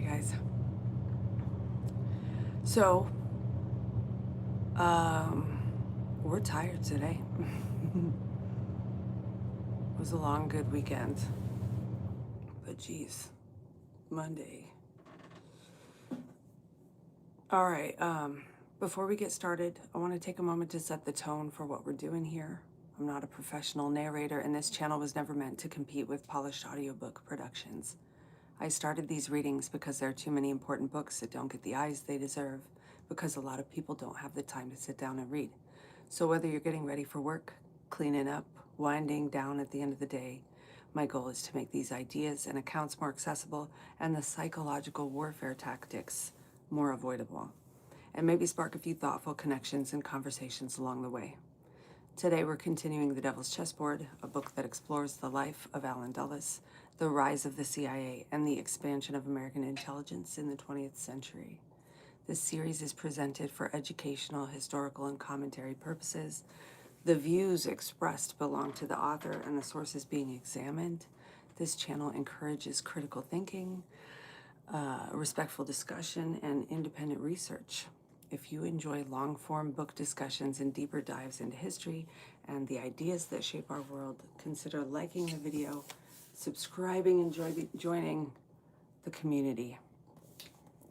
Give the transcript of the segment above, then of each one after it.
guys. So, we're tired today. It was a long, good weekend. But geez, Monday. All right, before we get started, I want to take a moment to set the tone for what we're doing here. I'm not a professional narrator, and this channel was never meant to compete with polished audiobook productions. I started these readings because there are too many important books that don't get the eyes they deserve, because a lot of people don't have the time to sit down and read. So whether you're getting ready for work, cleaning up, winding down at the end of the day, my goal is to make these ideas and accounts more accessible and the psychological warfare tactics more avoidable, and maybe spark a few thoughtful connections and conversations along the way. Today we're continuing The Devil's Chessboard, a book that explores the life of Allen Dulles, the rise of the CIA, and the expansion of American intelligence in the 20th century. This series is presented for educational, historical, and commentary purposes. The views expressed belong to the author and the sources being examined. This channel encourages critical thinking, respectful discussion, and independent research. If you enjoy long-form book discussions and deeper dives into history and the ideas that shape our world, consider liking the video, subscribing, and joining the community.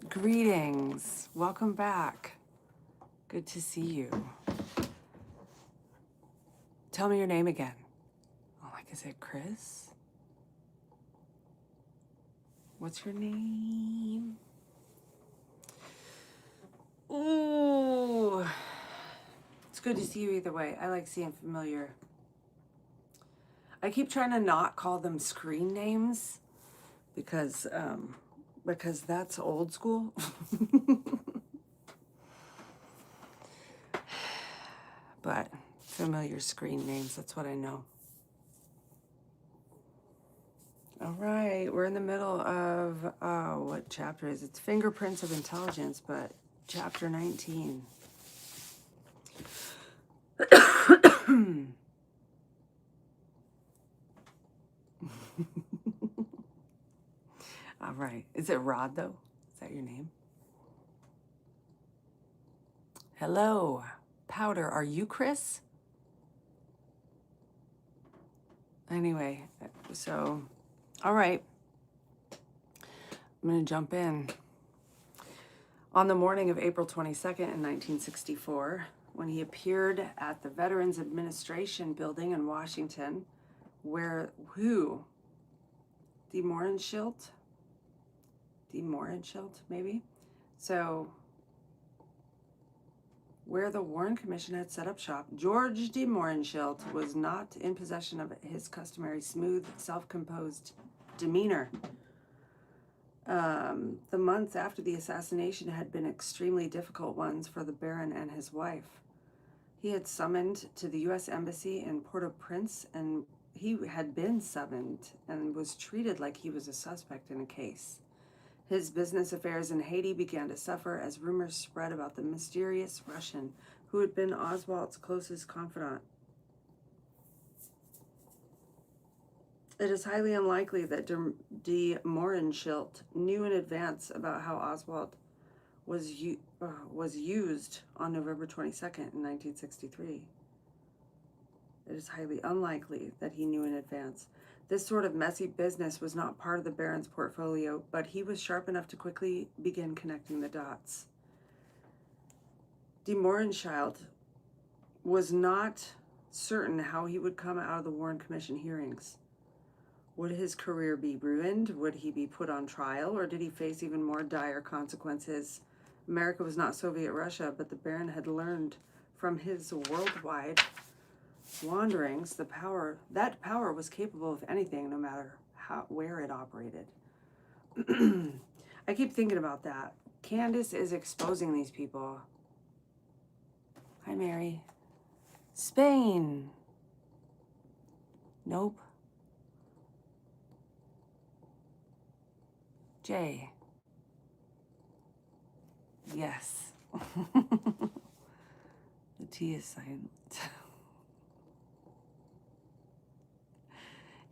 Greetings. Welcome back. Good to see you. Tell me your name again. Oh, like I said, Chris? What's your name? Ooh. It's good to see you either way. I like seeing familiar. I keep trying to not call them screen names because that's old school. But familiar screen names, that's what I know. All right, we're in the middle of, what chapter is it? It's Fingerprints of Intelligence, but chapter 19. All right, is it Rod though? Is that your name? Hello, Powder, are you Chris? Anyway, so, all right, I'm gonna jump in. On the morning of April 22nd in 1964, when he appeared at the Veterans Administration building in Washington, where, De Mohrenschildt, maybe? So, where the Warren Commission had set up shop, George de Mohrenschildt was not in possession of his customary smooth, self-composed demeanor. The months after the assassination had been extremely difficult ones for the Baron and his wife. He had summoned to the U.S. Embassy in Port-au-Prince, and he had been summoned and was treated like he was a suspect in a case. His business affairs in Haiti began to suffer as rumors spread about the mysterious Russian who had been Oswald's closest confidant. It is highly unlikely that de Mohrenschildt knew in advance about how Oswald was used on November 22nd in 1963. It is highly unlikely that he knew in advance. This sort of messy business was not part of the Baron's portfolio, but he was sharp enough to quickly begin connecting the dots. De Mohrenschildt was not certain how he would come out of the Warren Commission hearings. Would his career be ruined? Would he be put on trial? Or did he face even more dire consequences? America was not Soviet Russia, but the Baron had learned from his worldwide wanderings that power was capable of anything, no matter where it operated. I keep thinking about that. Candace is exposing these people. Hi, Mary. Spain. Nope. J. Yes. The T is silent.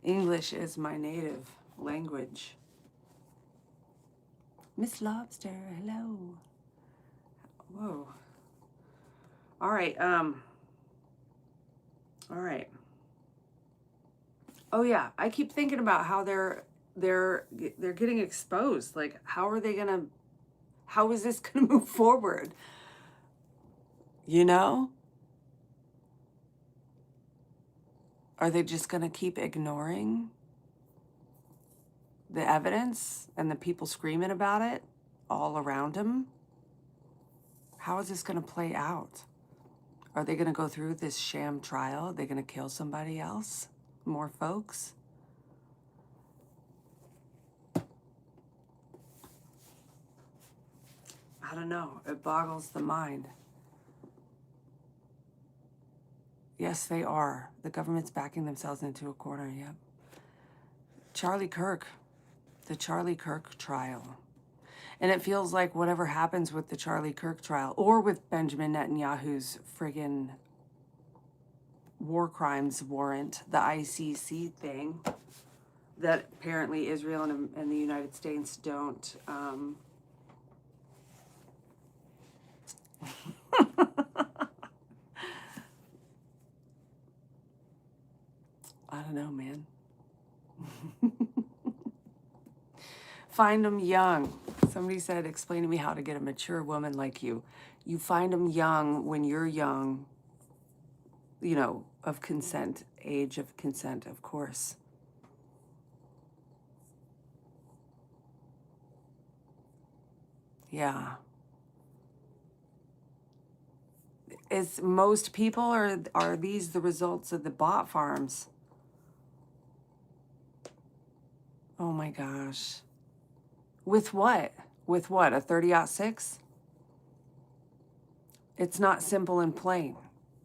English is my native language. Miss Lobster, hello. Whoa. All right, all right. Oh yeah, I keep thinking about how they're getting exposed. Like, how is this gonna move forward? You know? Are they just gonna keep ignoring the evidence and the people screaming about it all around them? How is this gonna play out? Are they gonna go through this sham trial? Are they gonna kill somebody else? More folks? I don't know. It boggles the mind. Yes, they are. The government's backing themselves into a corner, yep. Charlie Kirk. The Charlie Kirk trial. And it feels like whatever happens with the Charlie Kirk trial or with Benjamin Netanyahu's friggin' war crimes warrant, the ICC thing, that apparently Israel and the United States don't I don't know, man. Find them young. Somebody said, explain to me how to get a mature woman like you. You find them young when you're young, you know, of consent, age of consent, of course. Yeah. Is most people, or are these the results of the bot farms? Oh my gosh. With what? With what? A 30-06? It's not simple and plain,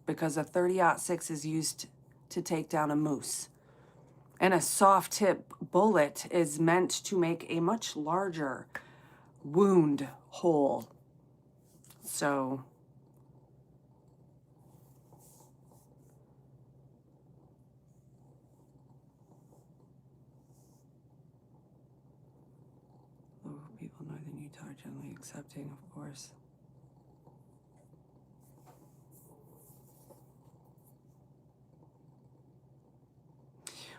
because a 30-06 is used to take down a moose. And a soft tip bullet is meant to make a much larger wound hole. So local people in northern Utah are generally accepting, of course.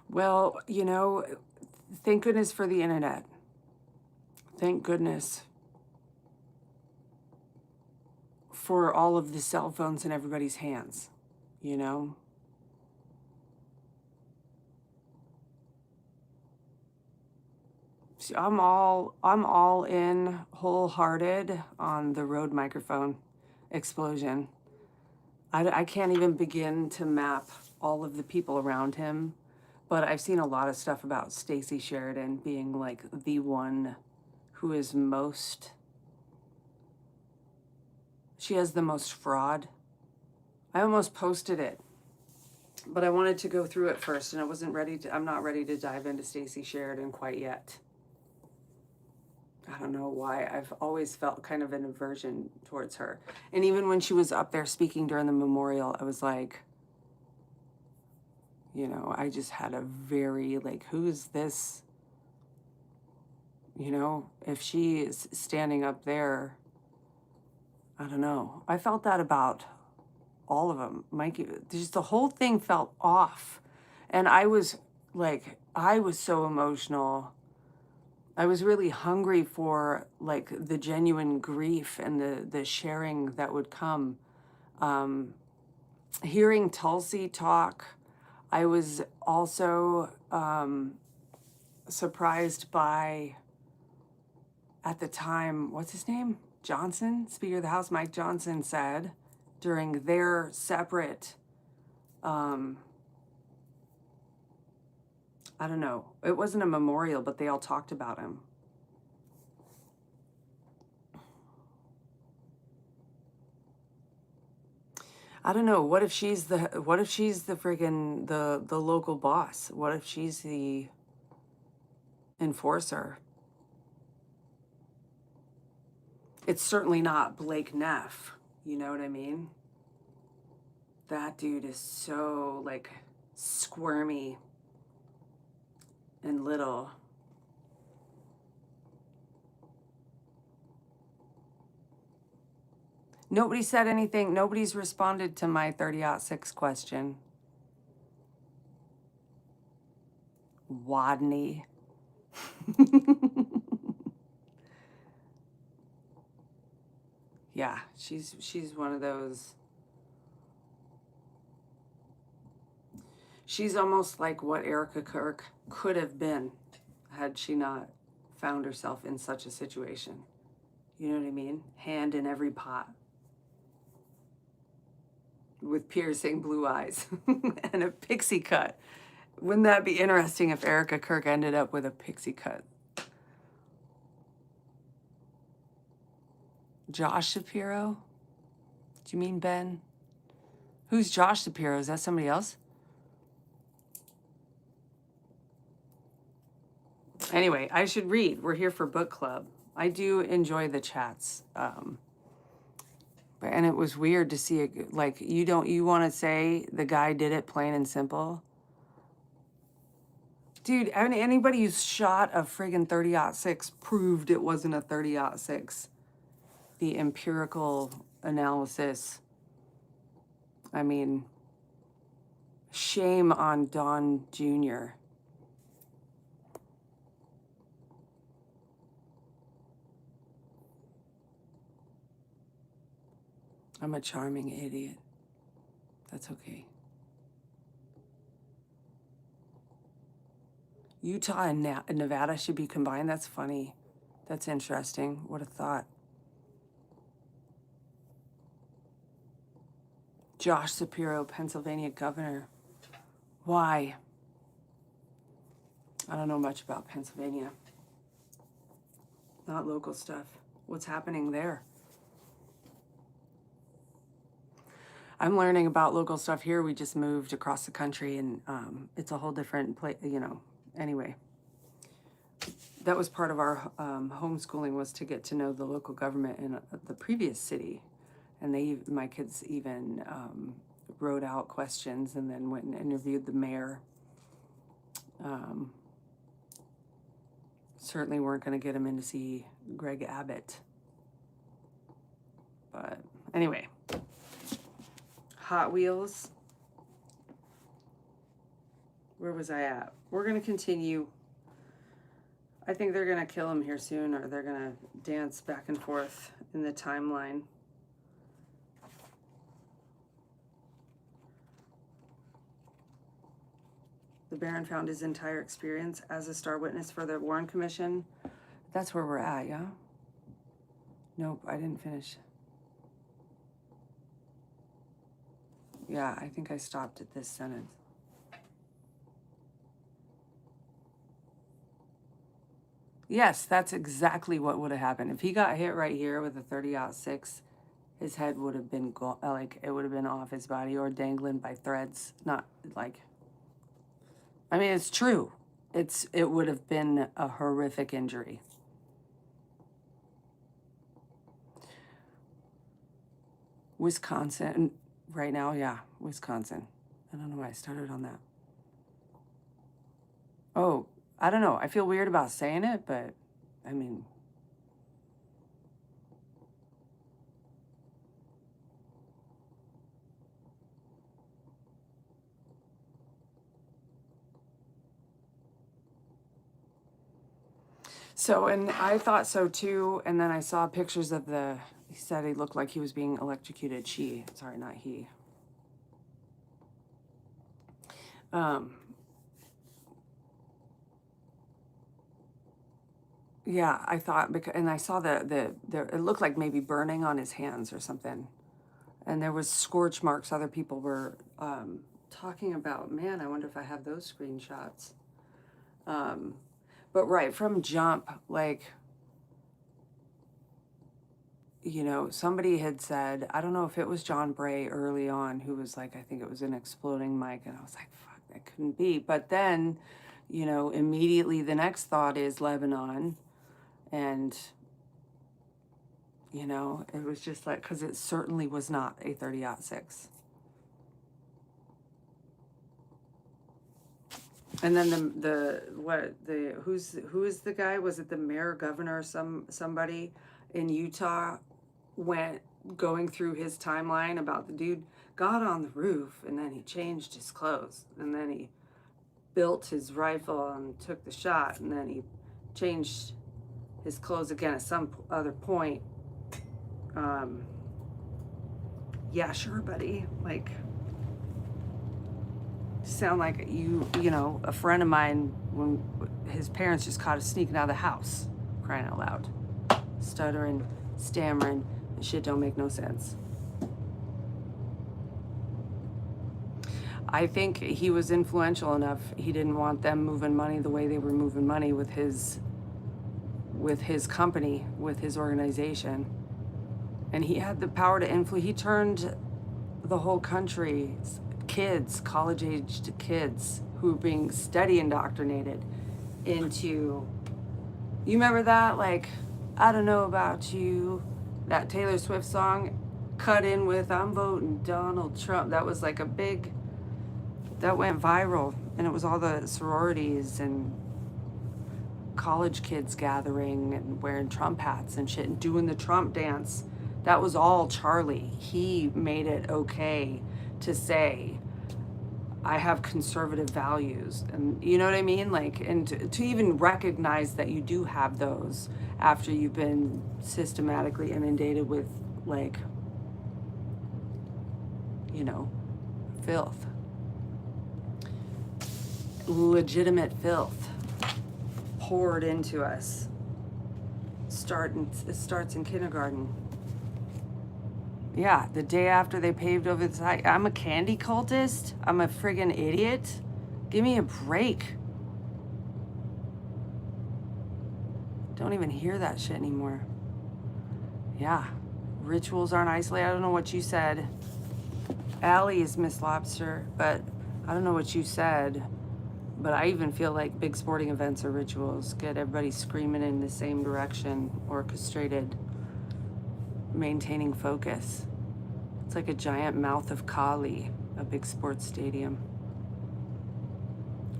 Well, you know, thank goodness for the internet. Thank goodness for all of the cell phones in everybody's hands, you know? So I'm all in, wholehearted on the Rode microphone explosion. I can't even begin to map all of the people around him, but I've seen a lot of stuff about Stacey Sheridan being like the one who is she has the most fraud. I almost posted it, but I wanted to go through it first, and I'm not ready to dive into Stacey Sheridan quite yet. I don't know why. I've always felt kind of an aversion towards her. And even when she was up there speaking during the memorial, I was like, you know, I just had a very, like, who's this? You know, if she is standing up there, I don't know. I felt that about all of them. Mikey, just the whole thing felt off. And I was so emotional. I was really hungry for like the genuine grief and the sharing that would come. Hearing Tulsi talk, I was also surprised by, at the time, what's his name? Johnson, Speaker of the House, Mike Johnson said during their separate, I don't know, it wasn't a memorial, but they all talked about him. I don't know. What if she's the friggin' the local boss? What if she's the enforcer? It's certainly not Blake Neff. You know what I mean? That dude is so like squirmy and little. Nobody said anything. Nobody's responded to my 30-06 question. Wadney. Yeah, she's one of those. She's almost like what Erica Kirk could have been had she not found herself in such a situation. You know what I mean? Hand in every pot. With piercing blue eyes and a pixie cut. Wouldn't that be interesting if Erica Kirk ended up with a pixie cut? Josh Shapiro? Do you mean Ben? Who's Josh Shapiro? Is that somebody else? Anyway, I should read. We're here for book club. I do enjoy the chats. And it was weird to see it, like, you want to say the guy did it plain and simple? Dude, I mean, anybody who's shot a friggin' 30-06 proved it wasn't a 30-06. The empirical analysis. I mean, shame on Don Jr. I'm a charming idiot. That's okay. Utah and Nevada should be combined. That's funny. That's interesting. What a thought. Josh Shapiro, Pennsylvania governor. Why? I don't know much about Pennsylvania. Not local stuff. What's happening there? I'm learning about local stuff here. We just moved across the country, and it's a whole different place, you know. Anyway, that was part of our homeschooling, was to get to know the local government in the previous city. And my kids even wrote out questions and then went and interviewed the mayor. Certainly weren't going to get them in to see Greg Abbott. But anyway, Hot Wheels. Where was I at? We're going to continue. I think they're going to kill him here soon, or they're going to dance back and forth in the timeline. The Baron found his entire experience as a star witness for the Warren Commission. That's where we're at, yeah? Nope, I didn't finish. Yeah, I think I stopped at this sentence. Yes, that's exactly what would have happened. If he got hit right here with a 30-06, his head would have been, like, it would have been off his body or dangling by threads. Not, like, I mean, it's true. It would have been a horrific injury. Wisconsin, right now, yeah, Wisconsin. I don't know why I started on that. Oh, I don't know. I feel weird about saying it, but I mean, so, and I thought so too, and then I saw pictures of he said he looked like he was being electrocuted. Sorry, not he. Yeah, I thought, and I saw it looked like maybe burning on his hands or something. And there was scorch marks. Other people were talking about, man, I wonder if I have those screenshots. But right from jump, like, you know, somebody had said, I don't know if it was John Bray early on, who was like, I think it was an exploding mic. And I was like, fuck, that couldn't be. But then, you know, immediately the next thought is Lebanon. And, you know, it was just like, because it certainly was not a 30-06. And then who is the guy? Was it the mayor, governor, somebody in Utah went going through his timeline about the dude got on the roof and then he changed his clothes and then he built his rifle and took the shot and then he changed his clothes again at some other point. Yeah, sure, buddy. Like, sound like you know, a friend of mine when his parents just caught us sneaking out of the house, crying out loud, stuttering, stammering, and shit don't make no sense. I think he was influential enough. He didn't want them moving money the way they were moving money with his company, with his organization. And he had the power to influence. He turned the whole country, kids, college-aged kids who were being steady indoctrinated into, you remember that? Like, I don't know about you, that Taylor Swift song, cut in with I'm voting Donald Trump. That was like a big, that went viral. And it was all the sororities and college kids gathering and wearing Trump hats and shit and doing the Trump dance. That was all Charlie. He made it okay to say, I have conservative values. And you know what I mean? Like, and to even recognize that you do have those after you've been systematically inundated with, like, you know, filth. Legitimate filth poured into us. It starts in kindergarten. Yeah, the day after they paved over the side. I'm a candy cultist? I'm a friggin' idiot? Give me a break. Don't even hear that shit anymore. Yeah, rituals aren't isolated. I don't know what you said. Allie is Miss Lobster, but I don't know what you said. But I even feel like big sporting events are rituals. Get everybody screaming in the same direction, orchestrated, maintaining focus. It's like a giant mouth of Kali, a big sports stadium.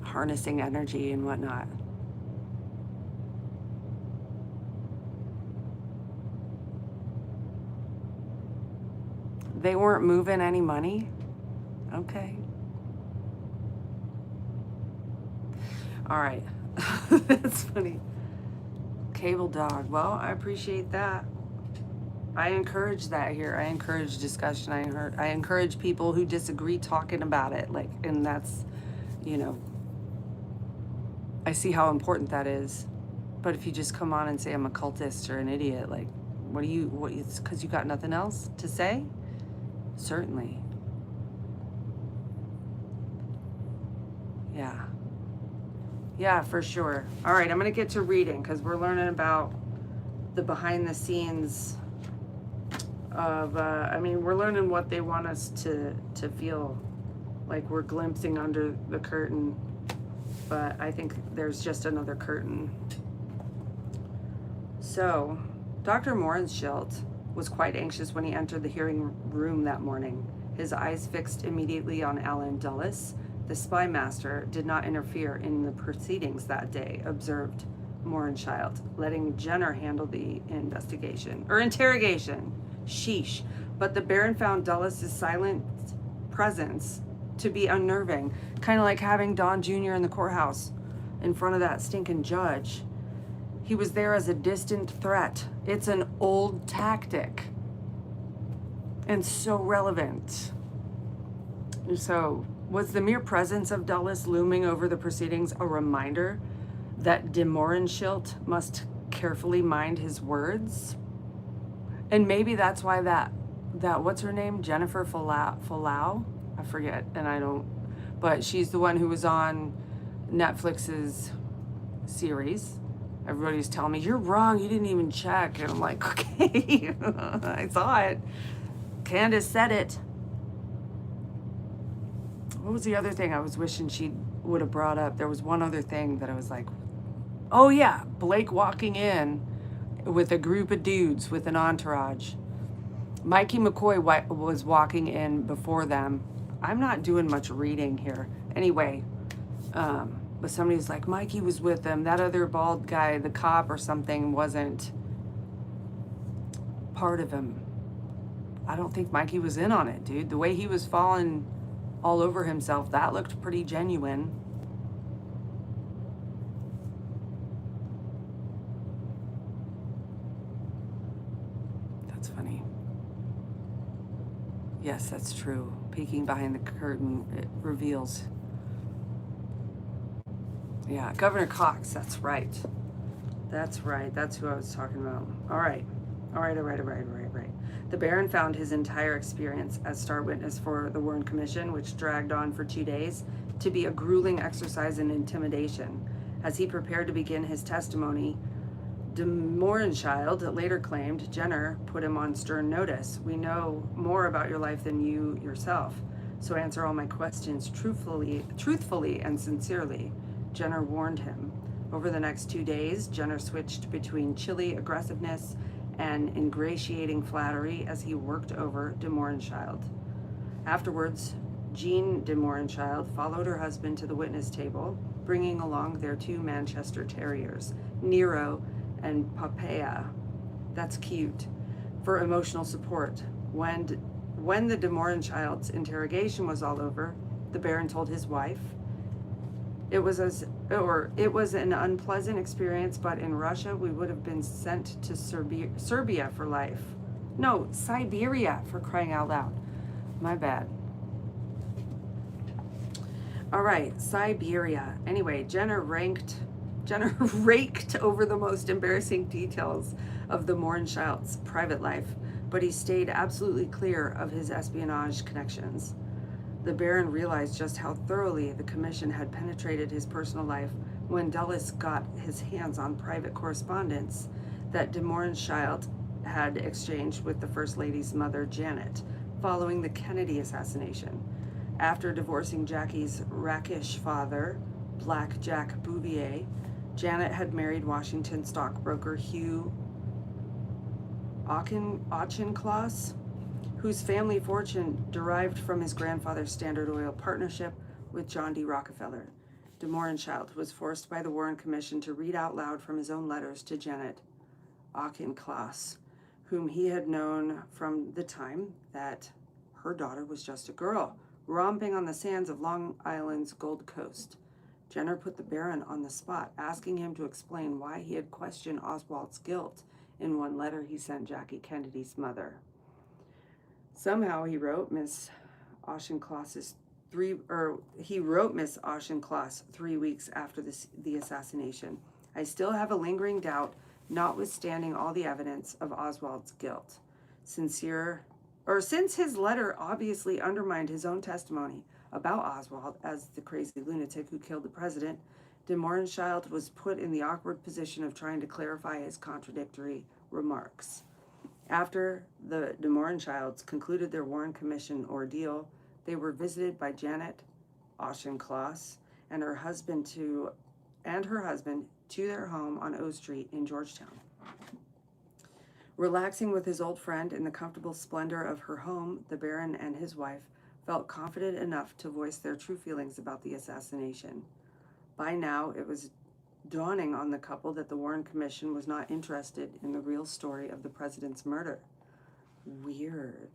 Harnessing energy and whatnot. They weren't moving any money? Okay. All right. That's funny. Cable dog. Well, I appreciate that. I encourage that here. I encourage discussion. I encourage people who disagree talking about it. Like, and that's, you know, I see how important that is. But if you just come on and say I'm a cultist or an idiot, like, it's because you got nothing else to say? Certainly. Yeah. Yeah, for sure. All right, I'm going to get to reading because we're learning about the behind the scenes of, we're learning what they want us to feel like we're glimpsing under the curtain, but I think there's just another curtain. So, Dr. Mohrenschildt was quite anxious when he entered the hearing room that morning. His eyes fixed immediately on Allen Dulles. The spy master did not interfere in the proceedings that day, observed Mohrenschildt, letting Jenner handle the interrogation. Sheesh. But the Baron found Dulles' silent presence to be unnerving, kind of like having Don Jr. in the courthouse in front of that stinking judge. He was there as a distant threat. It's an old tactic and so relevant. So, was the mere presence of Dulles looming over the proceedings a reminder that de Mohrenschildt must carefully mind his words? And maybe that's why that what's her name? Jennifer Falau? I forget, and I don't, but she's the one who was on Netflix's series. Everybody's telling me, you're wrong, you didn't even check. And I'm like, okay, I saw it. Candace said it. What was the other thing I was wishing she would have brought up? There was one other thing that I was like, oh yeah, Blake walking in with a group of dudes with an entourage. Mikey McCoy was walking in before them. I'm not doing much reading here. Anyway, but somebody was like, Mikey was with them. That other bald guy, the cop or something, wasn't part of him. I don't think Mikey was in on it, dude. The way he was falling all over himself, that looked pretty genuine. That's funny. Yes, that's true. Peeking behind the curtain, it reveals. Yeah, Governor Cox, that's right. That's right. That's who I was talking about. All right. All right. The Baron found his entire experience as star witness for the Warren Commission, which dragged on for 2 days, to be a grueling exercise in intimidation. As he prepared to begin his testimony, de Mohrenschildt later claimed Jenner put him on stern notice. We know more about your life than you yourself, so answer all my questions truthfully and sincerely, Jenner warned him. Over the next 2 days, Jenner switched between chilly aggressiveness and ingratiating flattery as he worked over de Mohrenschildt. Afterwards, Jean de Mohrenschildt followed her husband to the witness table, bringing along their 2 Manchester Terriers, Nero and Papaya. That's cute. For emotional support. When the de Mohrenschildt's interrogation was all over, the Baron told his wife, it was an unpleasant experience, but in Russia we would have been sent to Serbia for life. No, Siberia, for crying out loud. My bad. All right, Siberia. Anyway, Jenner raked over the most embarrassing details of the Mohrenschildt's private life, but he stayed absolutely clear of his espionage connections. The Baron realized just how thoroughly the commission had penetrated his personal life when Dulles got his hands on private correspondence that de Mohrenschildt had exchanged with the First Lady's mother, Janet, following the Kennedy assassination. After divorcing Jackie's rakish father, Black Jack Bouvier, Janet had married Washington stockbroker Hugh Auchincloss, whose family fortune derived from his grandfather's Standard Oil partnership with John D. Rockefeller. De Mohrenschildt was forced by the Warren Commission to read out loud from his own letters to Janet Auchincloss, whom he had known from the time that her daughter was just a girl, romping on the sands of Long Island's Gold Coast. Jenner put the Baron on the spot, asking him to explain why he had questioned Oswald's guilt in one letter he sent Jackie Kennedy's mother. Somehow he wrote Miss Auchincloss 3 weeks after the assassination. I still have a lingering doubt, notwithstanding all the evidence of Oswald's guilt. Since his letter obviously undermined his own testimony about Oswald as the crazy lunatic who killed the president, de Mohrenschildt was put in the awkward position of trying to clarify his contradictory remarks. After the de Mohrenschildts concluded their Warren Commission ordeal, they were visited by Janet Auchincloss and her husband to their home on O Street in Georgetown. Relaxing with his old friend in the comfortable splendor of her home, the Baron and his wife felt confident enough to voice their true feelings about the assassination. By now, it was dawning on the couple that the Warren Commission was not interested in the real story of the president's murder. Weird.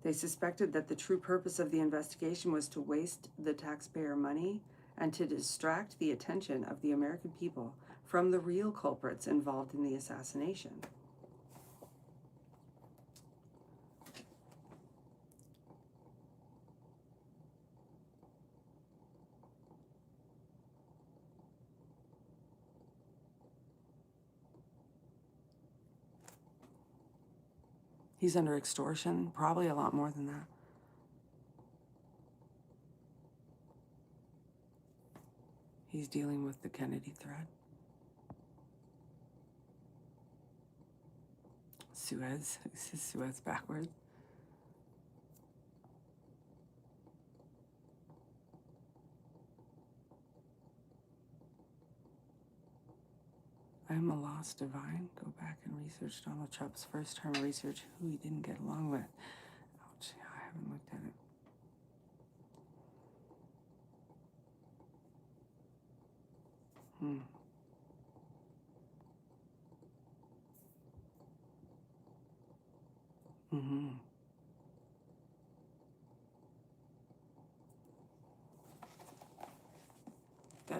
They suspected that the true purpose of the investigation was to waste the taxpayer money and to distract the attention of the American people from the real culprits involved in the assassination. He's under extortion, probably a lot more than that. He's dealing with the Kennedy threat. Suez. This is Suez backwards. I am a lost divine. Go back and research Donald Trump's first term research who he didn't get along with. Ouch, I haven't looked at it.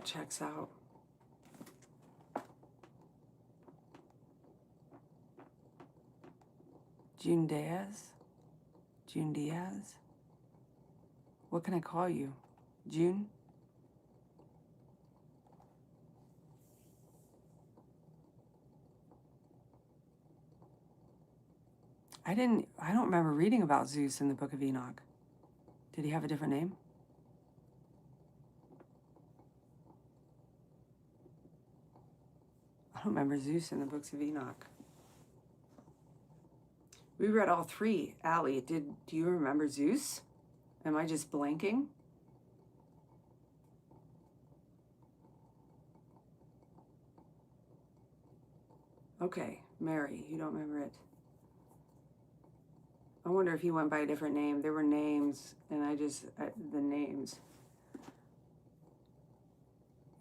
that checks out. June Diaz? June Diaz? What can I call you? June? I don't remember reading about Zeus in the Book of Enoch. Did he have a different name? I don't remember Zeus in the books of Enoch. We read all three. Allie, do you remember Zeus? Am I just blanking? Okay, Mary, you don't remember it. I wonder if he went by a different name. There were names, and the names.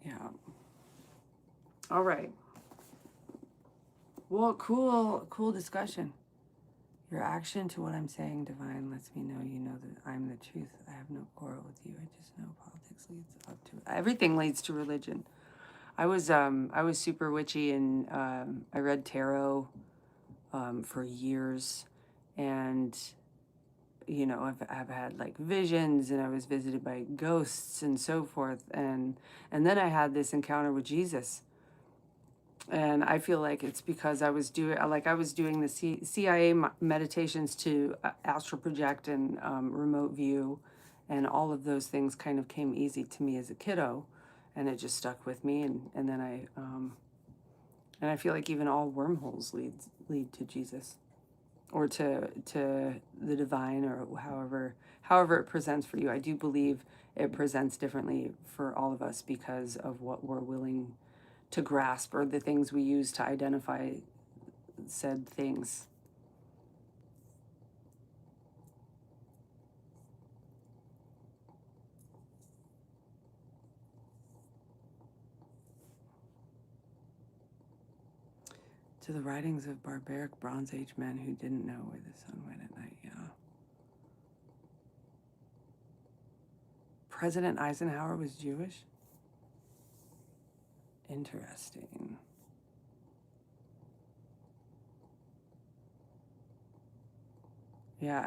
Yeah. All right. Well, cool discussion. Your action to what I'm saying, divine, lets me know you know that I'm the truth. I have no quarrel with you. I just know politics leads up to everything leads to religion. I was super witchy, and I read tarot for years, and you know, I've had like visions, and I was visited by ghosts and so forth, and then I had this encounter with Jesus. And I feel like it's because I was doing the CIA meditations to astral project and remote view, and all of those things kind of came easy to me as a kiddo, and it just stuck with me. And then I feel like even all wormholes lead to Jesus, or to the divine, or however it presents for you. I do believe it presents differently for all of us because of what we're willing to grasp, or the things we use to identify said things. To the writings of barbaric Bronze Age men who didn't know where the sun went at night, yeah. President Eisenhower was Jewish? Interesting. Yeah,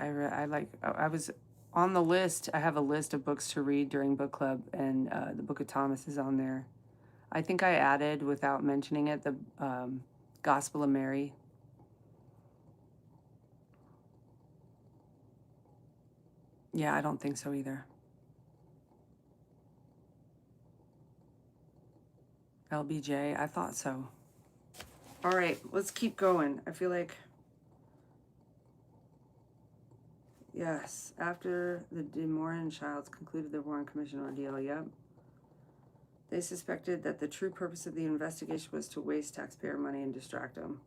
I was on the list. I have a list of books to read during book club, and the Book of Thomas is on there. I think I added, without mentioning it, the Gospel of Mary. Yeah, I don't think so either. LBJ, I thought so. All right, let's keep going. I feel like, yes, after the De Morin Childs concluded the Warren Commission ordeal, yep. They suspected that the true purpose of the investigation was to waste taxpayer money and distract him.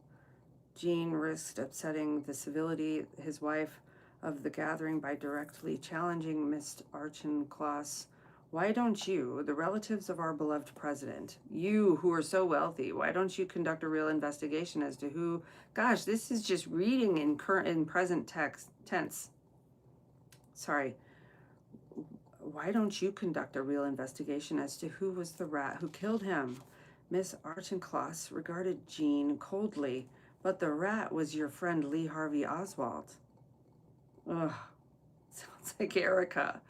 Jean risked upsetting the civility, his wife, of the gathering by directly challenging Miss Archencloss. Why don't you, the relatives of our beloved president, you who are so wealthy, why don't you conduct a real investigation as to who? Gosh, this is just reading in present tense. Sorry. Why don't you conduct a real investigation as to who was the rat who killed him? Miss Archencloss regarded Jean coldly, but the rat was your friend Lee Harvey Oswald. Ugh, sounds like Erica.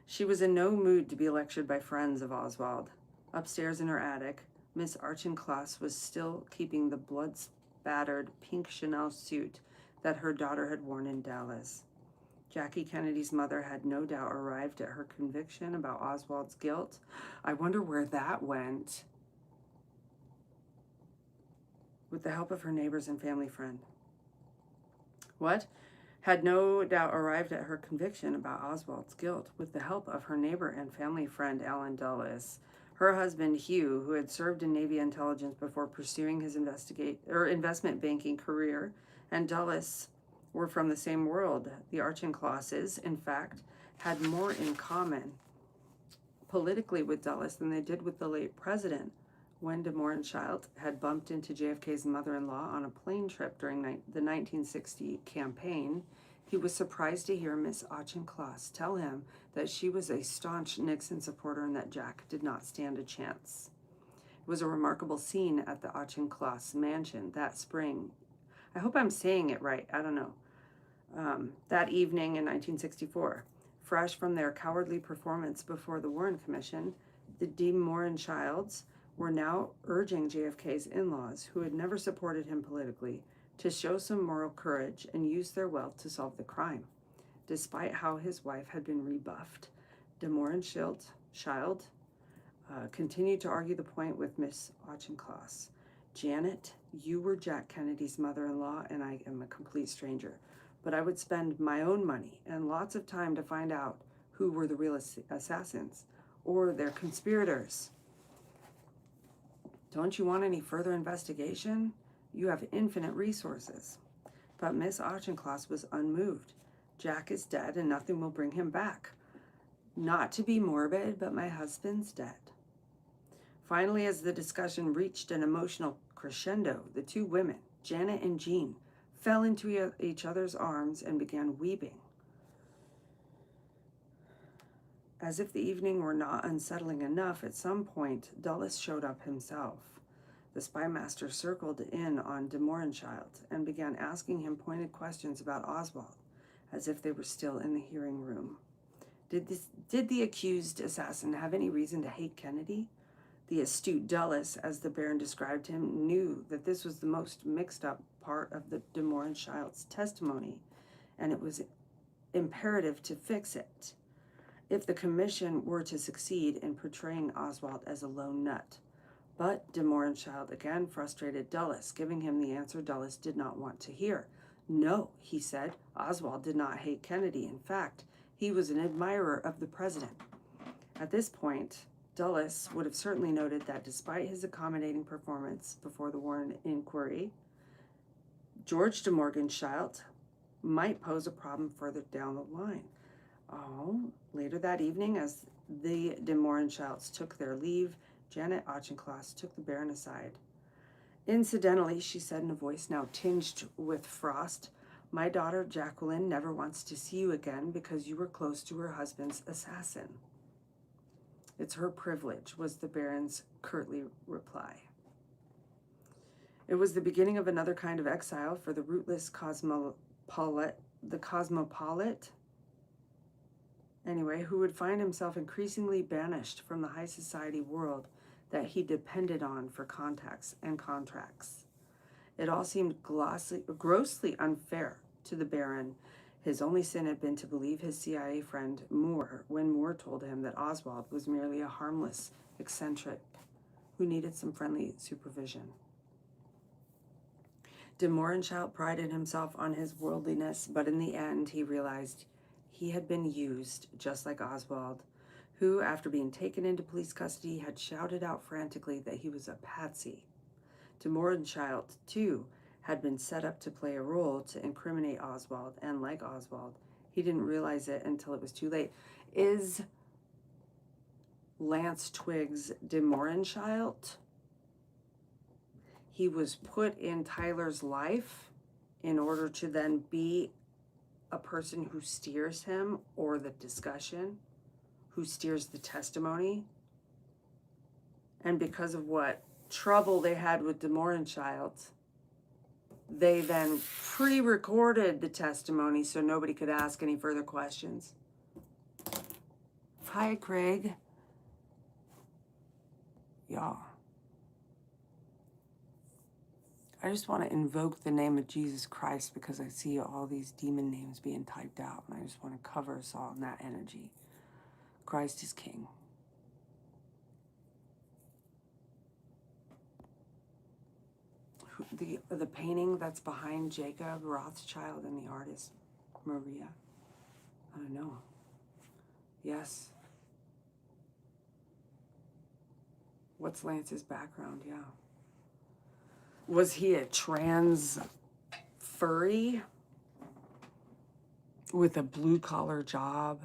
She was in no mood to be lectured by friends of Oswald. Upstairs in her attic, Miss Archencloss was still keeping the blood-spattered pink Chanel suit that her daughter had worn in Dallas. Jackie Kennedy's mother had no doubt arrived at her conviction about Oswald's guilt. I wonder where that went. With the help of her neighbors and family friend. What? Had no doubt arrived at her conviction about Oswald's guilt with the help of her neighbor and family friend Allen Dulles. Her husband Hugh, who had served in Navy intelligence before pursuing his investment banking career, and Dulles were from the same world. The Archenclosses, in fact, had more in common politically with Dulles than they did with the late president. When De Morin-Child had bumped into JFK's mother-in-law on a plane trip during the 1960 campaign, He was surprised to hear Miss Auchincloss tell him that she was a staunch Nixon supporter and that Jack did not stand a chance. It was a remarkable scene at the Auchincloss mansion that spring. I hope I'm saying it right. I don't know. That evening in 1964, fresh from their cowardly performance before the Warren Commission, the de Mohrenschilds were now urging JFK's in-laws, who had never supported him politically, to show some moral courage and use their wealth to solve the crime. Despite how his wife had been rebuffed, de Mohrenschildt continued to argue the point with Miss Auchincloss. Janet, you were Jack Kennedy's mother-in-law, and I am a complete stranger. But I would spend my own money and lots of time to find out who were the real assassins or their conspirators. Don't you want any further investigation? You have infinite resources. But Miss Auchincloss was unmoved. Jack is dead and nothing will bring him back. Not to be morbid, but my husband's dead. Finally, as the discussion reached an emotional crescendo, the two women, Janet and Jean, fell into each other's arms and began weeping. As if the evening were not unsettling enough, at some point, Dulles showed up himself. The spymaster circled in on de Mohrenschildt and began asking him pointed questions about Oswald, as if they were still in the hearing room. Did the accused assassin have any reason to hate Kennedy? The astute Dulles, as the Baron described him, knew that this was the most mixed-up part of the de Mohrenschildt's testimony, and it was imperative to fix it if the commission were to succeed in portraying Oswald as a lone nut. But de Mohrenschildt again frustrated Dulles, giving him the answer Dulles did not want to hear. No, he said, Oswald did not hate Kennedy. In fact, he was an admirer of the president. At this point, Dulles would have certainly noted that despite his accommodating performance before the Warren inquiry, George de Mohrenschildt might pose a problem further down the line. Later that evening, as the de Mohrenschildts took their leave, Janet Auchincloss took the Baron aside. Incidentally, she said in a voice now tinged with frost, my daughter Jacqueline never wants to see you again because you were close to her husband's assassin. It's her privilege, was the Baron's curtly reply. It was the beginning of another kind of exile for the rootless cosmopolite, who would find himself increasingly banished from the high society world that he depended on for contacts and contracts. It all seemed grossly unfair to the Baron. His only sin had been to believe his CIA friend Moore when Moore told him that Oswald was merely a harmless eccentric who needed some friendly supervision. De Mohrenschildt prided himself on his worldliness, but in the end he realized he had been used, just like Oswald, who, after being taken into police custody, had shouted out frantically that he was a patsy. De Mohrenschildt, too, had been set up to play a role to incriminate Oswald, and like Oswald, he didn't realize it until it was too late. Is Lance Twiggs de Mohrenschildt? He was put in Tyler's life in order to then be a person who steers him or the discussion, who steers the testimony. And because of what trouble they had with de Mohrenschildt, they then pre-recorded the testimony so nobody could ask any further questions. Hi, Craig. Y'all. I just want to invoke the name of Jesus Christ because I see all these demon names being typed out, and I just want to cover us all in that energy. Christ is King. The painting that's behind Jacob Rothschild and the artist Maria. I don't know. Yes. What's Lance's background? Yeah. Was he a trans furry with a blue-collar job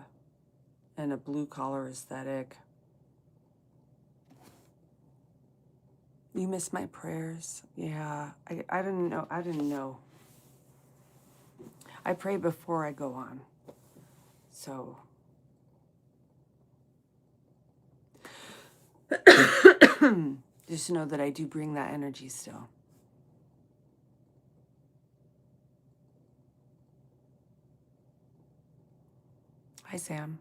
and a blue-collar aesthetic? You missed my prayers. Yeah, I didn't know. I I pray before I go on. So just know that I do bring that energy still. Hi, Sam.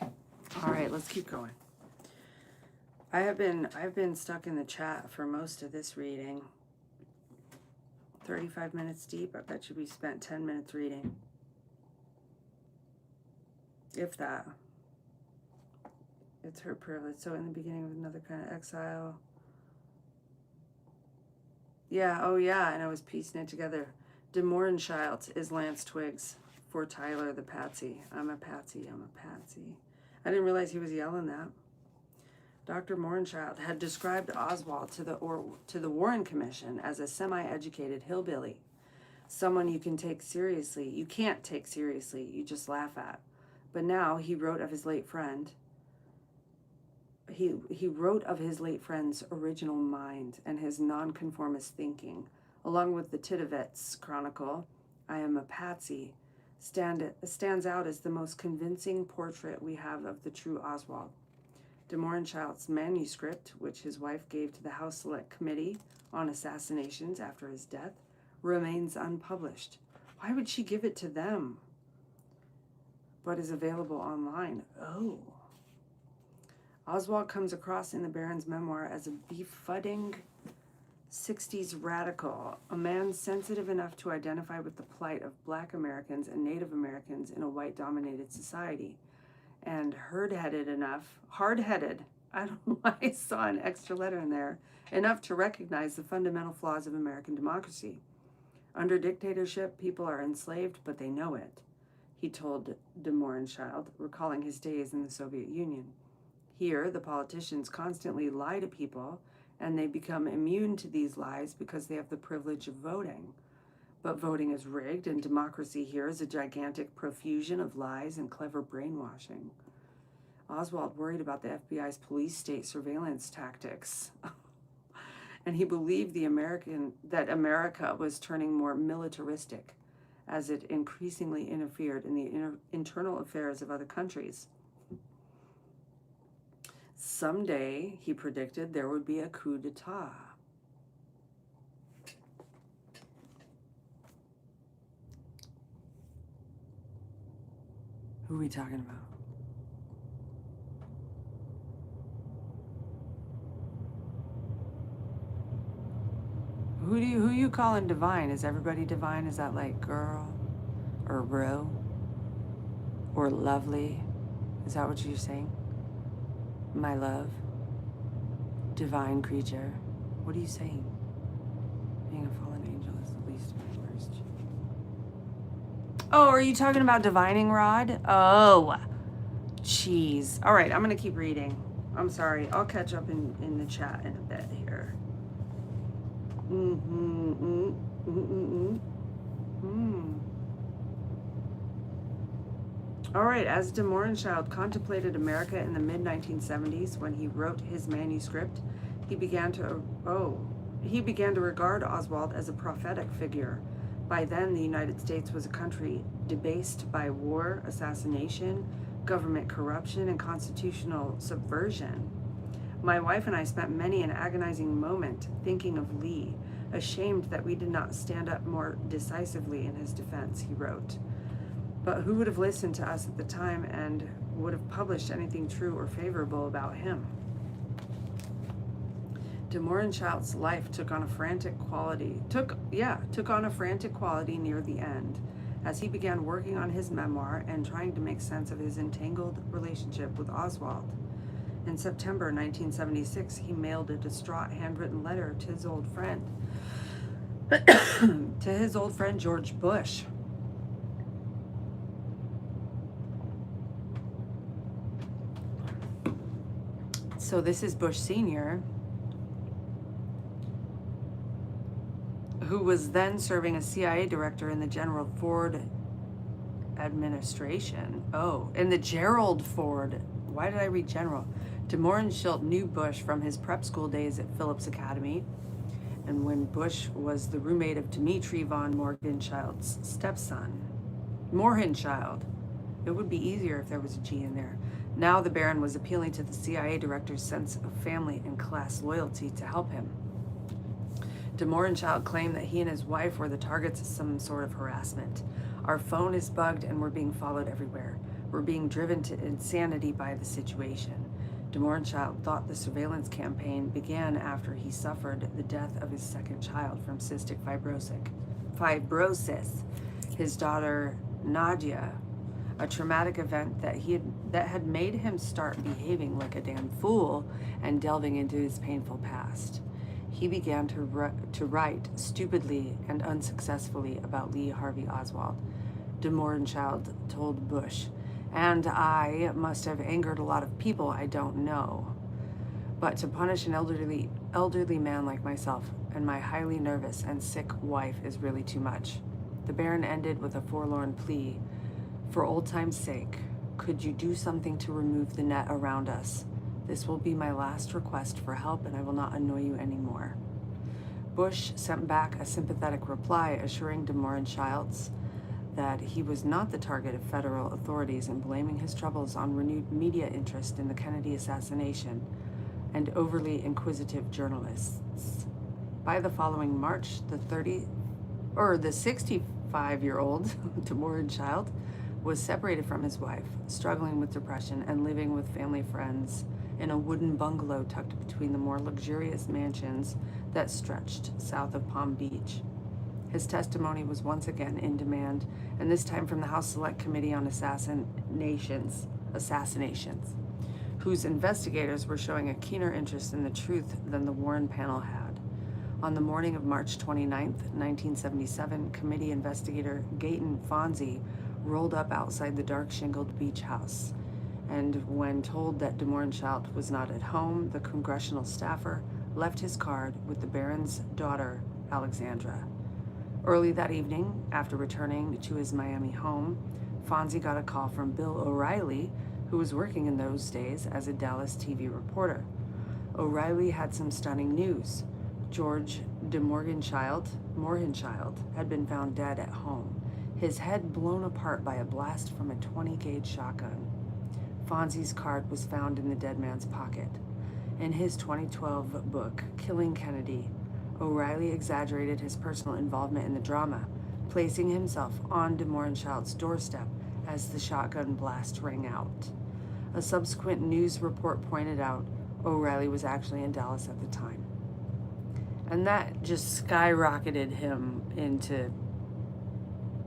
All right, let's keep going. I've been stuck in the chat for most of this reading. 35 minutes deep. I bet you we spent 10 minutes reading. If that. It's her privilege. So in the beginning of another kind of exile. Yeah, oh yeah, and I was piecing it together. De Mohrenschildt is Lance Twiggs for Tyler the Patsy. I'm a patsy, I'm a patsy. I didn't realize he was yelling that. Dr. Mohrenschildt had described Oswald to the Warren Commission as a semi-educated hillbilly. Someone you can take seriously. You can't take seriously, you just laugh at. But now he wrote of his late friend. He wrote of his late friend's original mind and his nonconformist thinking, along with the Titovets Chronicle, I Am a Patsy, stands out as the most convincing portrait we have of the true Oswald. De Mohrenschildt's manuscript, which his wife gave to the House Select Committee on Assassinations after his death, remains unpublished. Why would she give it to them? But is available online. Oh. Oswald comes across in the Baron's memoir as a befuddling 60s radical, a man sensitive enough to identify with the plight of Black Americans and Native Americans in a white-dominated society, and hard-headed, I don't know why I saw an extra letter in there, enough to recognize the fundamental flaws of American democracy. Under dictatorship, people are enslaved, but they know it, he told de Mohrenschildt, recalling his days in the Soviet Union. Here, the politicians constantly lie to people, and they become immune to these lies because they have the privilege of voting. But voting is rigged, and democracy here is a gigantic profusion of lies and clever brainwashing. Oswald worried about the FBI's police state surveillance tactics. And he believed that America was turning more militaristic as it increasingly interfered in the internal affairs of other countries. Someday, he predicted, there would be a coup d'etat. Who are we talking about? Who you calling divine? Is everybody divine? Is that like girl or bro or lovely? Is that what you're saying? My love, divine creature. What are you saying? Being a fallen angel is the least of my worst. Oh, are you talking about divining rod? Oh, jeez. All right, I'm gonna keep reading. I'm sorry. I'll catch up in the chat in a bit here. All right, as de Mohrenschildt contemplated America in the mid-1970s when he wrote his manuscript, he began to regard Oswald as a prophetic figure. By then, the United States was a country debased by war, assassination, government corruption, and constitutional subversion. My wife and I spent many an agonizing moment thinking of Lee, ashamed that we did not stand up more decisively in his defense, he wrote. But who would have listened to us at the time and would have published anything true or favorable about him? De Mohrenschildt's life took on a frantic quality near the end, as he began working on his memoir and trying to make sense of his entangled relationship with Oswald. In September 1976, he mailed a distraught handwritten letter to his old friend, George Bush. So this is Bush Sr., who was then serving as CIA director in the General Ford administration. Oh, in the Gerald Ford. Why did I read General? De Mohrenschildt knew Bush from his prep school days at Phillips Academy And when Bush was the roommate of Dmitri von Morgenschild's stepson, Morgenchild, it would be easier if there was a G in there. Now the Baron was appealing to the CIA director's sense of family and class loyalty to help him. De Morgenchild claimed that he and his wife were the targets of some sort of harassment. Our phone is bugged and we're being followed everywhere. We're being driven to insanity by the situation. De Morgenchild thought the surveillance campaign began after he suffered the death of his second child from cystic fibrosis. His daughter, Nadia, a traumatic event that had made him start behaving like a damn fool and delving into his painful past. He began to write stupidly and unsuccessfully about Lee Harvey Oswald. De Morgenchild told Bush, "And I must have angered a lot of people I don't know. But to punish an elderly man like myself and my highly nervous and sick wife is really too much." The Baron ended with a forlorn plea. "For old time's sake, could you do something to remove the net around us? This will be my last request for help and I will not annoy you anymore." Bush sent back a sympathetic reply assuring de Morgenchild that he was not the target of federal authorities and blaming his troubles on renewed media interest in the Kennedy assassination and overly inquisitive journalists. By the following March, the 65-year-old de Morgenchild was separated from his wife, struggling with depression and living with family friends in a wooden bungalow tucked between the more luxurious mansions that stretched south of Palm Beach. His testimony was once again in demand, and this time from the House Select Committee on Assassinations, whose investigators were showing a keener interest in the truth than the Warren panel had. On the morning of March 29, 1977, committee investigator Gayton Fonzie rolled up outside the dark shingled beach house, and when told that de Morgenchild was not at home, the congressional staffer left his card with the Baron's daughter, Alexandra. Early that evening, after returning to his Miami home, Fonzie got a call from Bill O'Reilly, who was working in those days as a Dallas TV reporter. O'Reilly had some stunning news. George de Morgenchild had been found dead at home, his head blown apart by a blast from a 20-gauge shotgun. Fonzie's card was found in the dead man's pocket. In his 2012 book, Killing Kennedy, O'Reilly exaggerated his personal involvement in the drama, placing himself on de Morgenchild's doorstep as the shotgun blast rang out. A subsequent news report pointed out O'Reilly was actually in Dallas at the time. And that just skyrocketed him into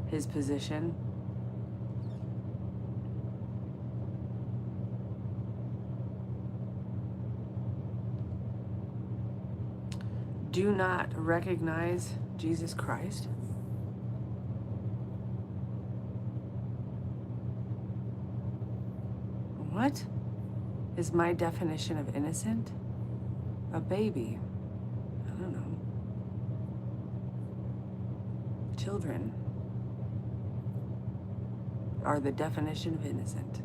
his position. Do not recognize Jesus Christ? What is my definition of innocent? A baby. I don't know. Children are the definition of innocent.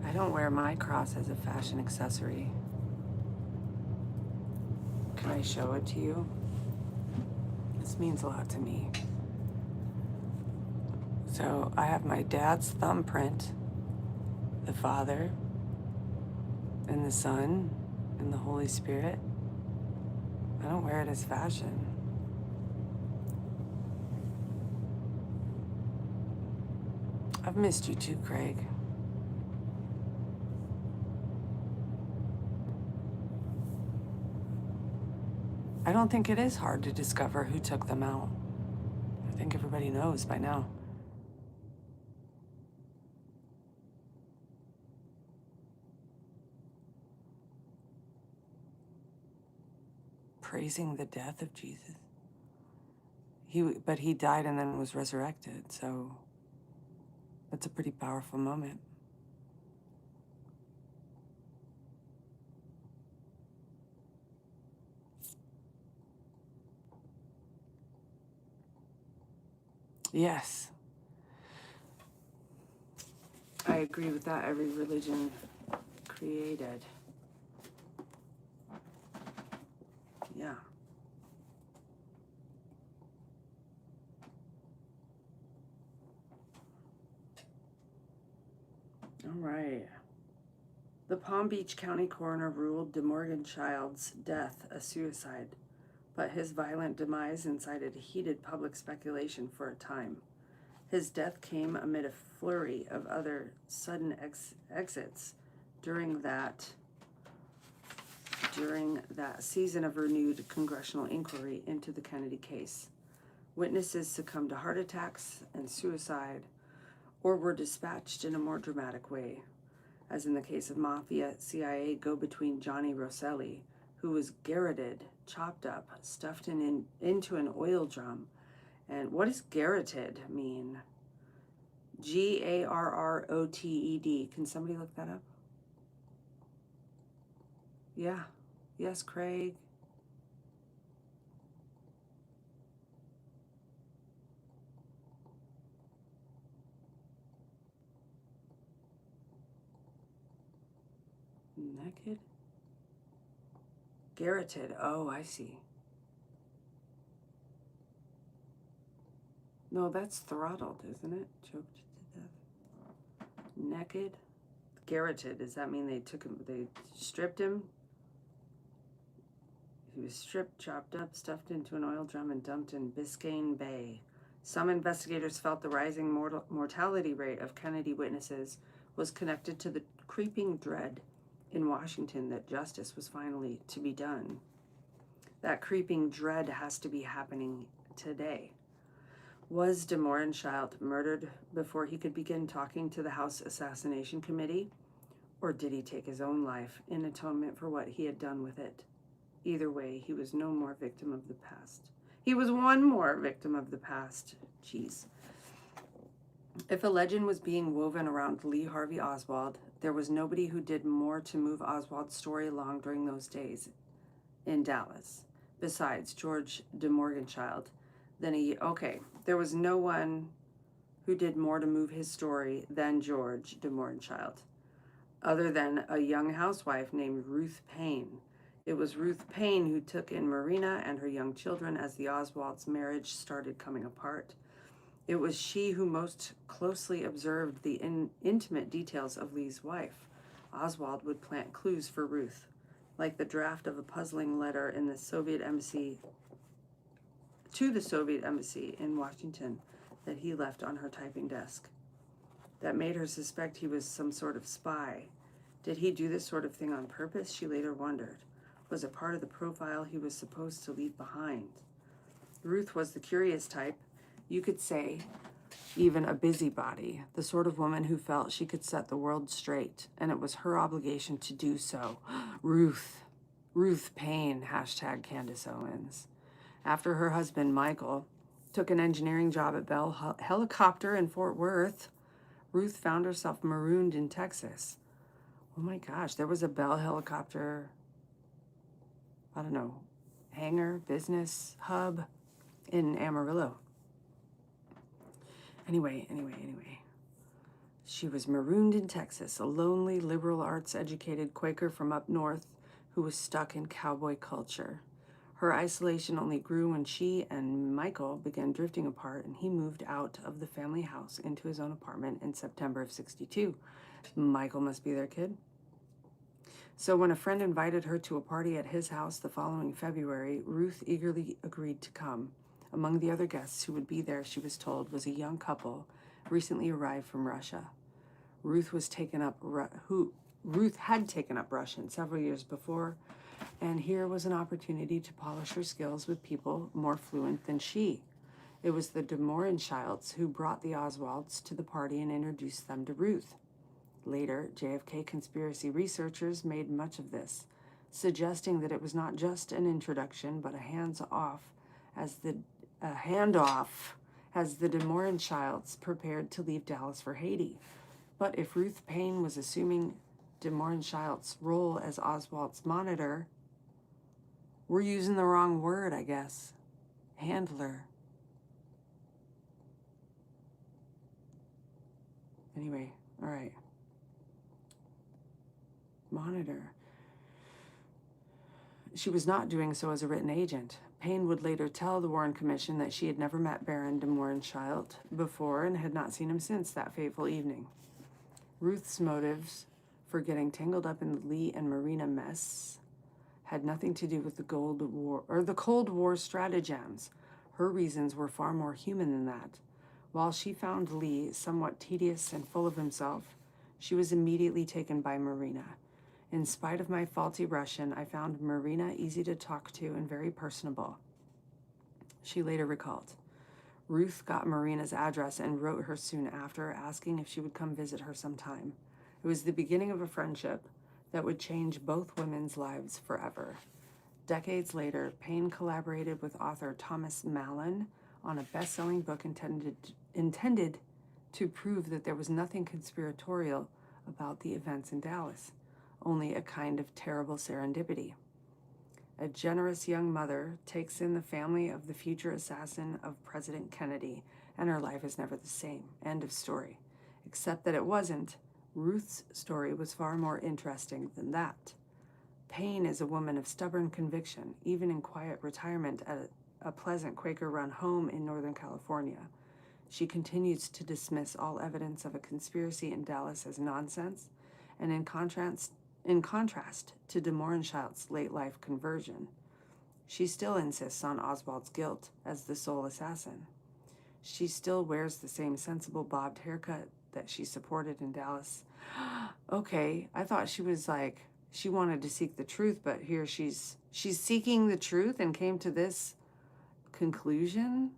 I don't wear my cross as a fashion accessory. Can I show it to you? This means a lot to me. So I have my dad's thumbprint, the Father, and the Son, and the Holy Spirit. I don't wear it as fashion. I've missed you too, Craig. I don't think it is hard to discover who took them out. I think everybody knows by now. Praising the death of Jesus. But he died and then was resurrected, so that's a pretty powerful moment. Yes. I agree with that. Every religion created. Yeah. All right. The Palm Beach County coroner ruled DeMorgan Child's death a suicide, but his violent demise incited heated public speculation for a time. His death came amid a flurry of other sudden exits during that season of renewed congressional inquiry into the Kennedy case. Witnesses succumbed to heart attacks and suicide, or were dispatched in a more dramatic way, as in the case of Mafia CIA go-between Johnny Rosselli, who was garroted, chopped up, stuffed into an oil drum. And what does garroted mean? Garroted. Can somebody look that up? Yeah. Yes, Craig. Naked? Garroted. Oh, I see. No, that's throttled, isn't it? Choked to death. Naked? Garroted. Does that mean they stripped him? He was stripped, chopped up, stuffed into an oil drum, and dumped in Biscayne Bay. Some investigators felt the rising mortality rate of Kennedy witnesses was connected to the creeping dread in Washington that justice was finally to be done. That creeping dread has to be happening today. Was DeMorgan Child murdered before he could begin talking to the House Assassination Committee? Or did he take his own life in atonement for what he had done with it? Either way, he was no more victim of the past. He was one more victim of the past. Jeez. If a legend was being woven around Lee Harvey Oswald, there was nobody who did more to move Oswald's story along during those days in Dallas, besides George DeMorgan Child. There was no one who did more to move his story than George DeMorgan Child, other than a young housewife named Ruth Payne. It was Ruth Payne who took in Marina and her young children as the Oswalds' marriage started coming apart. It was she who most closely observed the intimate details of Lee's wife. Oswald would plant clues for Ruth, like the draft of a puzzling letter in the Soviet embassy to the Soviet embassy in Washington that he left on her typing desk. That made her suspect he was some sort of spy. Did he do this sort of thing on purpose? She later wondered. Was it part of the profile he was supposed to leave behind? Ruth was the curious type, you could say even a busybody, the sort of woman who felt she could set the world straight, and it was her obligation to do so. Ruth Payne, hashtag Candace Owens. After her husband, Michael, took an engineering job at Bell Helicopter in Fort Worth, Ruth found herself marooned in Texas. Oh my gosh, there was a Bell Helicopter, I don't know, hangar, business, hub in Amarillo. Anyway. She was marooned in Texas, a lonely, liberal arts-educated Quaker from up north who was stuck in cowboy culture. Her isolation only grew when she and Michael began drifting apart, and he moved out of the family house into his own apartment in September of '62. Michael must be their kid. So when a friend invited her to a party at his house the following February, Ruth eagerly agreed to come. Among the other guests who would be there, she was told, was a young couple recently arrived from Russia. Ruth had taken up Russian several years before, and here was an opportunity to polish her skills with people more fluent than she. It was the DeMorgan Childs who brought the Oswalds to the party and introduced them to Ruth. Later, JFK conspiracy researchers made much of this, suggesting that it was not just an introduction, but a handoff as the DeMorgan Childs prepared to leave Dallas for Haiti. But if Ruth Payne was assuming DeMorgan Childs' role as Oswald's monitor, we're using the wrong word, I guess. Handler. Anyway, all right. Monitor. She was not doing so as a written agent. Payne would later tell the Warren Commission that she had never met Baron de Mohrenschildt before and had not seen him since that fateful evening. Ruth's motives for getting tangled up in the Lee and Marina mess had nothing to do with the Cold War stratagems. Her reasons were far more human than that. While she found Lee somewhat tedious and full of himself, she was immediately taken by Marina. In spite of my faulty Russian, I found Marina easy to talk to and very personable. She later recalled. Ruth got Marina's address and wrote her soon after, asking if she would come visit her sometime. It was the beginning of a friendship that would change both women's lives forever. Decades later, Payne collaborated with author Thomas Mallon on a best-selling book intended to prove that there was nothing conspiratorial about the events in Dallas, only a kind of terrible serendipity. A generous young mother takes in the family of the future assassin of President Kennedy, and her life is never the same. End of story. Except that it wasn't. Ruth's story was far more interesting than that. Payne is a woman of stubborn conviction, even in quiet retirement at a pleasant Quaker-run home in Northern California. She continues to dismiss all evidence of a conspiracy in Dallas as nonsense, and in contrast to de Mohrenschildt's late-life conversion, she still insists on Oswald's guilt as the sole assassin. She still wears the same sensible bobbed haircut that she supported in Dallas. Okay, I thought she was like, she wanted to seek the truth, but here she's seeking the truth and came to this conclusion.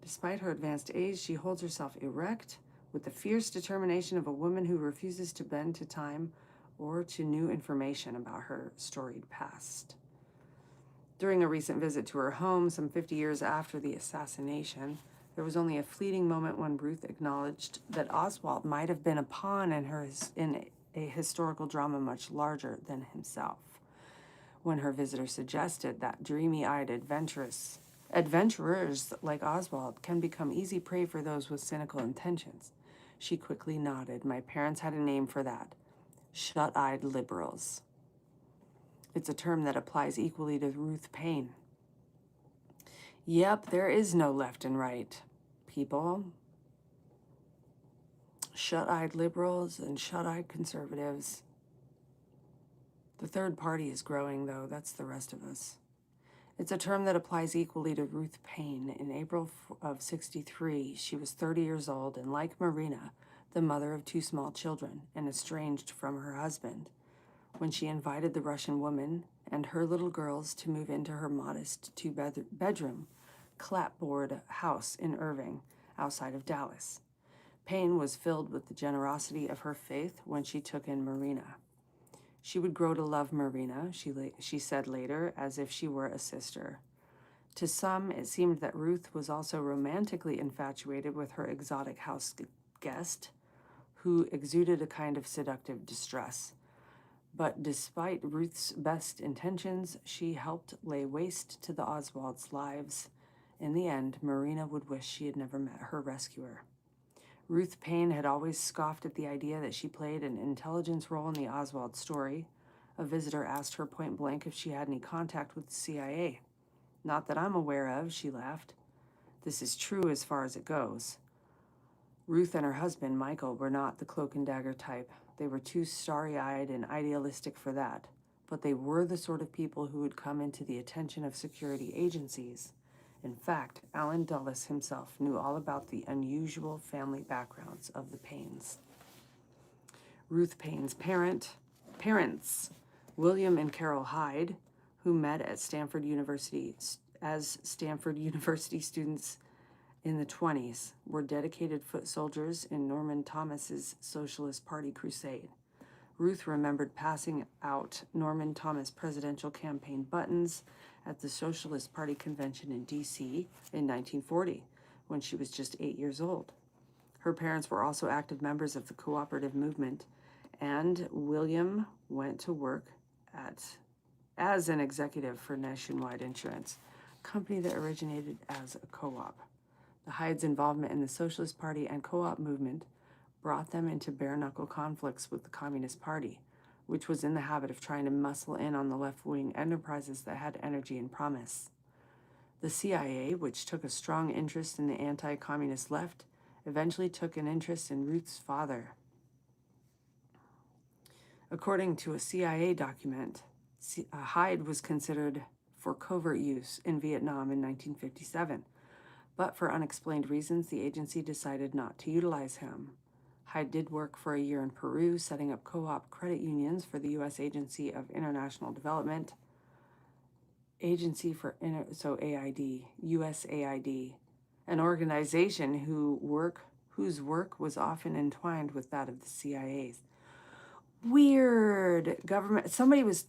Despite her advanced age, she holds herself erect with the fierce determination of a woman who refuses to bend to time or to new information about her storied past. During a recent visit to her home, some 50 years after the assassination, there was only a fleeting moment when Ruth acknowledged that Oswald might have been a pawn in a historical drama much larger than himself. When her visitor suggested that dreamy-eyed adventurers like Oswald can become easy prey for those with cynical intentions, she quickly nodded. My parents had a name for that. Shut-eyed liberals. It's a term that applies equally to Ruth Payne. Yep, there is no left and right, people. Shut-eyed liberals and shut-eyed conservatives. The third party is growing, though. That's the rest of us. It's a term that applies equally to Ruth Payne. In April of '63, she was 30 years old and, like Marina, the mother of 2 small children and estranged from her husband, when she invited the Russian woman and her little girls to move into her modest 2-bedroom clapboard house in Irving, outside of Dallas. Payne was filled with the generosity of her faith when she took in Marina. She would grow to love Marina, she said later, as if she were a sister. To some, it seemed that Ruth was also romantically infatuated with her exotic house guest, who exuded a kind of seductive distress. But despite Ruth's best intentions, she helped lay waste to the Oswalds' lives. In the end, Marina would wish she had never met her rescuer. Ruth Payne had always scoffed at the idea that she played an intelligence role in the Oswald story. A visitor asked her point blank if she had any contact with the CIA. Not that I'm aware of, she laughed. This is true as far as it goes. Ruth and her husband, Michael, were not the cloak and dagger type. They were too starry-eyed and idealistic for that. But they were the sort of people who would come into the attention of security agencies. In fact, Allen Dulles himself knew all about the unusual family backgrounds of the Paynes. Ruth Payne's parents, William and Carol Hyde, who met at Stanford University as Stanford University students in the 1920s, were dedicated foot soldiers in Norman Thomas's Socialist Party crusade. Ruth remembered passing out Norman Thomas presidential campaign buttons at the Socialist Party convention in D.C. in 1940, when she was just 8 years old. Her parents were also active members of the cooperative movement, and William went to work as an executive for Nationwide Insurance, a company that originated as a co-op. The Hyde's involvement in the Socialist Party and co-op movement brought them into bare-knuckle conflicts with the Communist Party, which was in the habit of trying to muscle in on the left-wing enterprises that had energy and promise. The CIA, which took a strong interest in the anti-communist left, eventually took an interest in Ruth's father. According to a CIA document, Hyde was considered for covert use in Vietnam in 1957, but for unexplained reasons, the agency decided not to utilize him. Hyde did work for a year in Peru, setting up co-op credit unions for the U.S. Agency of International Development, AID, USAID, an organization whose work was often entwined with that of the CIA's. Weird government. Somebody was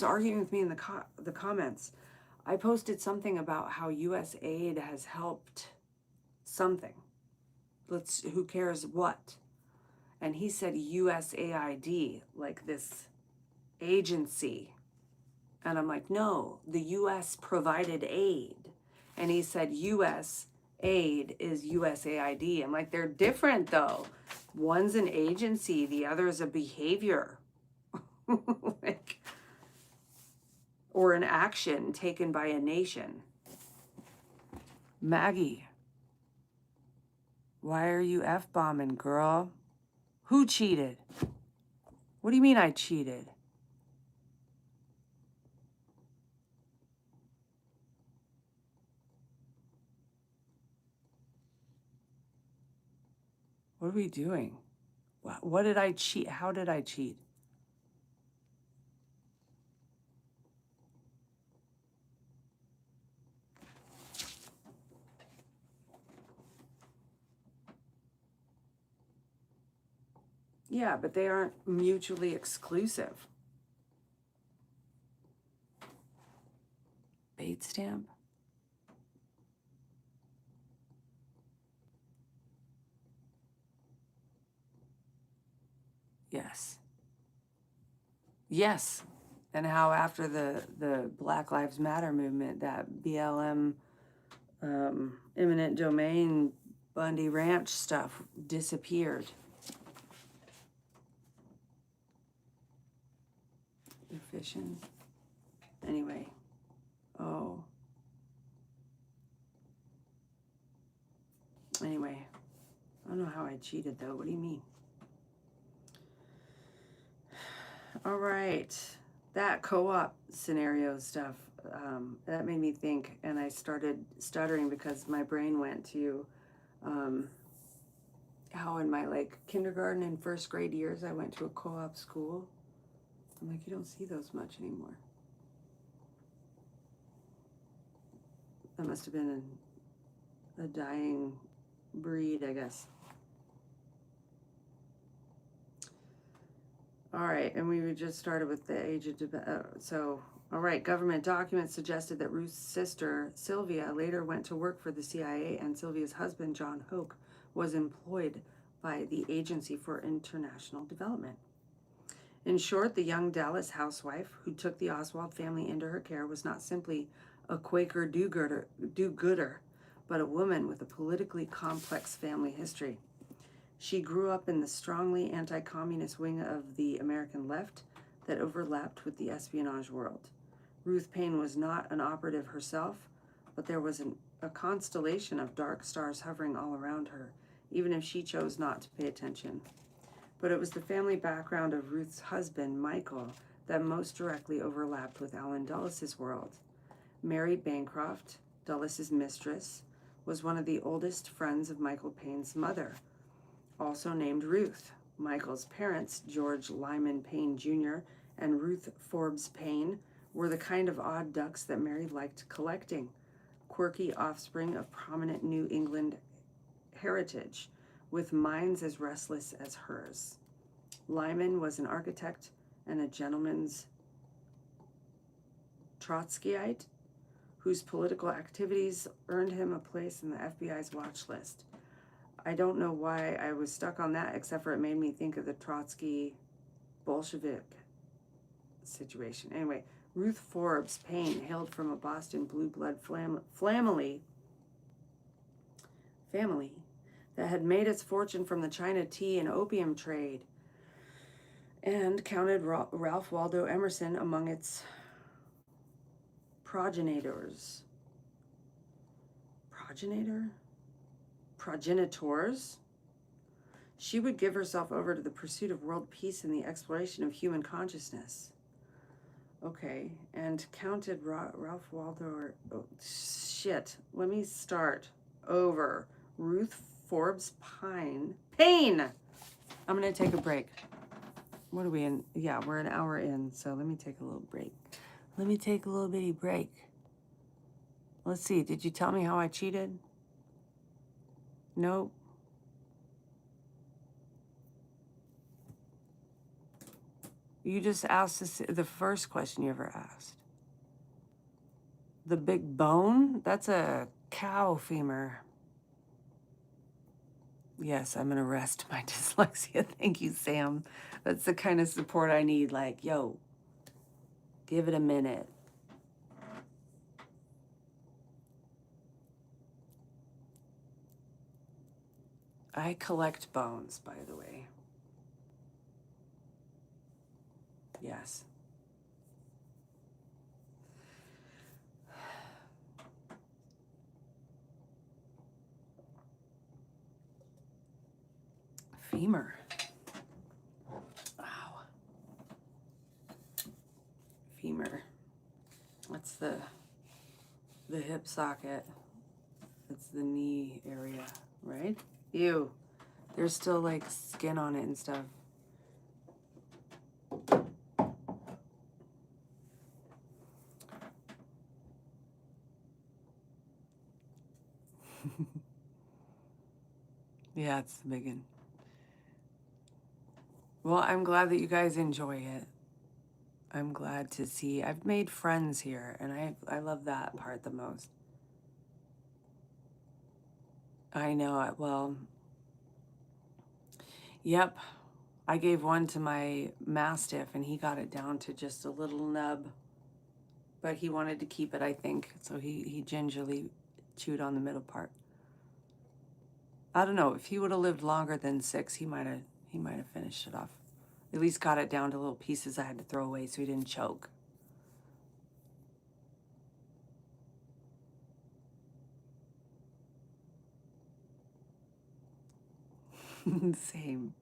arguing with me in the comments. I posted something about how U.S. aid has helped something. Who cares what? And he said USAID, like this agency. And I'm like, no, the U.S. provided aid. And he said U.S. aid is USAID. I'm like, they're different though. One's an agency, the other is a behavior. Or an action taken by a nation. Maggie, why are you F-bombing, girl? Who cheated? What do you mean I cheated? What are we doing? What did I cheat? How did I cheat? Yeah, but they aren't mutually exclusive. Bait stamp? Yes. Yes. And how after the Black Lives Matter movement, that BLM eminent domain Bundy Ranch stuff disappeared. They're fishing. Anyway. Oh. Anyway. I don't know how I cheated though. What do you mean? All right. That co-op scenario stuff, that made me think, and I started stuttering because my brain went to how in my kindergarten and first grade years I went to a co-op school. I'm like, you don't see those much anymore. That must have been a dying breed, I guess. All right, and we just started with the age of, all right, government documents suggested that Ruth's sister, Sylvia, later went to work for the CIA, and Sylvia's husband, John Hoke, was employed by the Agency for International Development. In short, the young Dallas housewife who took the Oswald family into her care was not simply a Quaker do-gooder, but a woman with a politically complex family history. She grew up in the strongly anti-communist wing of the American left that overlapped with the espionage world. Ruth Paine was not an operative herself, but there was a constellation of dark stars hovering all around her, even if she chose not to pay attention. But it was the family background of Ruth's husband, Michael, that most directly overlapped with Allen Dulles' world. Mary Bancroft, Dulles' mistress, was one of the oldest friends of Michael Paine's mother, also named Ruth. Michael's parents, George Lyman Paine Jr. and Ruth Forbes Paine, were the kind of odd ducks that Mary liked collecting, quirky offspring of prominent New England heritage, with minds as restless as hers. Lyman was an architect and a gentleman's Trotskyite, whose political activities earned him a place in the FBI's watch list. I don't know why I was stuck on that, except for it made me think of the Trotsky Bolshevik situation. Anyway, Ruth Forbes Paine hailed from a Boston blue blood family that had made its fortune from the China tea and opium trade, and counted Ralph Waldo Emerson among its progenitors. Progenitors? She would give herself over to the pursuit of world peace and the exploration of human consciousness. Okay, and counted Ralph Waldo, oh, shit, let me start over. Ruth Forbes Paine. I'm gonna take a break. What are we in? Yeah, we're an hour in, so let me take a little break. Let me take a little bitty break. Let's see, did you tell me how I cheated? Nope. You just asked the first question you ever asked. The big bone? That's a cow femur. Yes, I'm gonna rest my dyslexia. Thank you, Sam. That's the kind of support I need. Like, yo, give it a minute. I collect bones, by the way. Yes. Femur. Wow. Femur. That's the hip socket. That's the knee area, right? Ew. There's still like skin on it and stuff. Yeah, it's the big one. Well, I'm glad that you guys enjoy it. I'm glad to see. I've made friends here, and I love that part the most. I know it. Well, yep. I gave one to my Mastiff, and he got it down to just a little nub. But he wanted to keep it, I think. So he gingerly chewed on the middle part. I don't know. If he would have lived longer than 6, he might have finished it off. At least got it down to little pieces I had to throw away so he didn't choke. Same.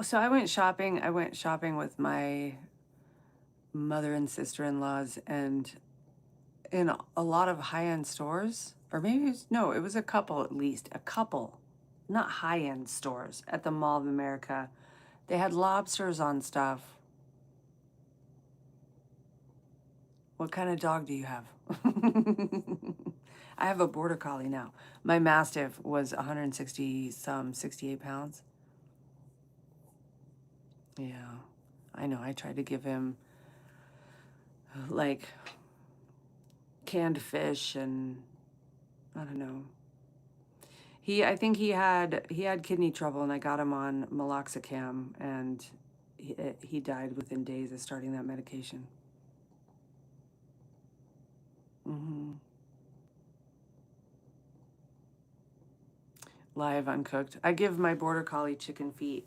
So I went shopping. I went shopping with my mother and sister-in-laws, and in a lot of high-end stores, or maybe it was a couple at least, a couple, not high-end stores at the Mall of America. They had lobsters on stuff. What kind of dog do you have? I have a border collie now. My Mastiff was 68 pounds. Yeah, I know. I tried to give him like canned fish and I don't know. I think he had kidney trouble, and I got him on meloxicam, and he died within days of starting that medication. Live uncooked. I give my border collie chicken feet.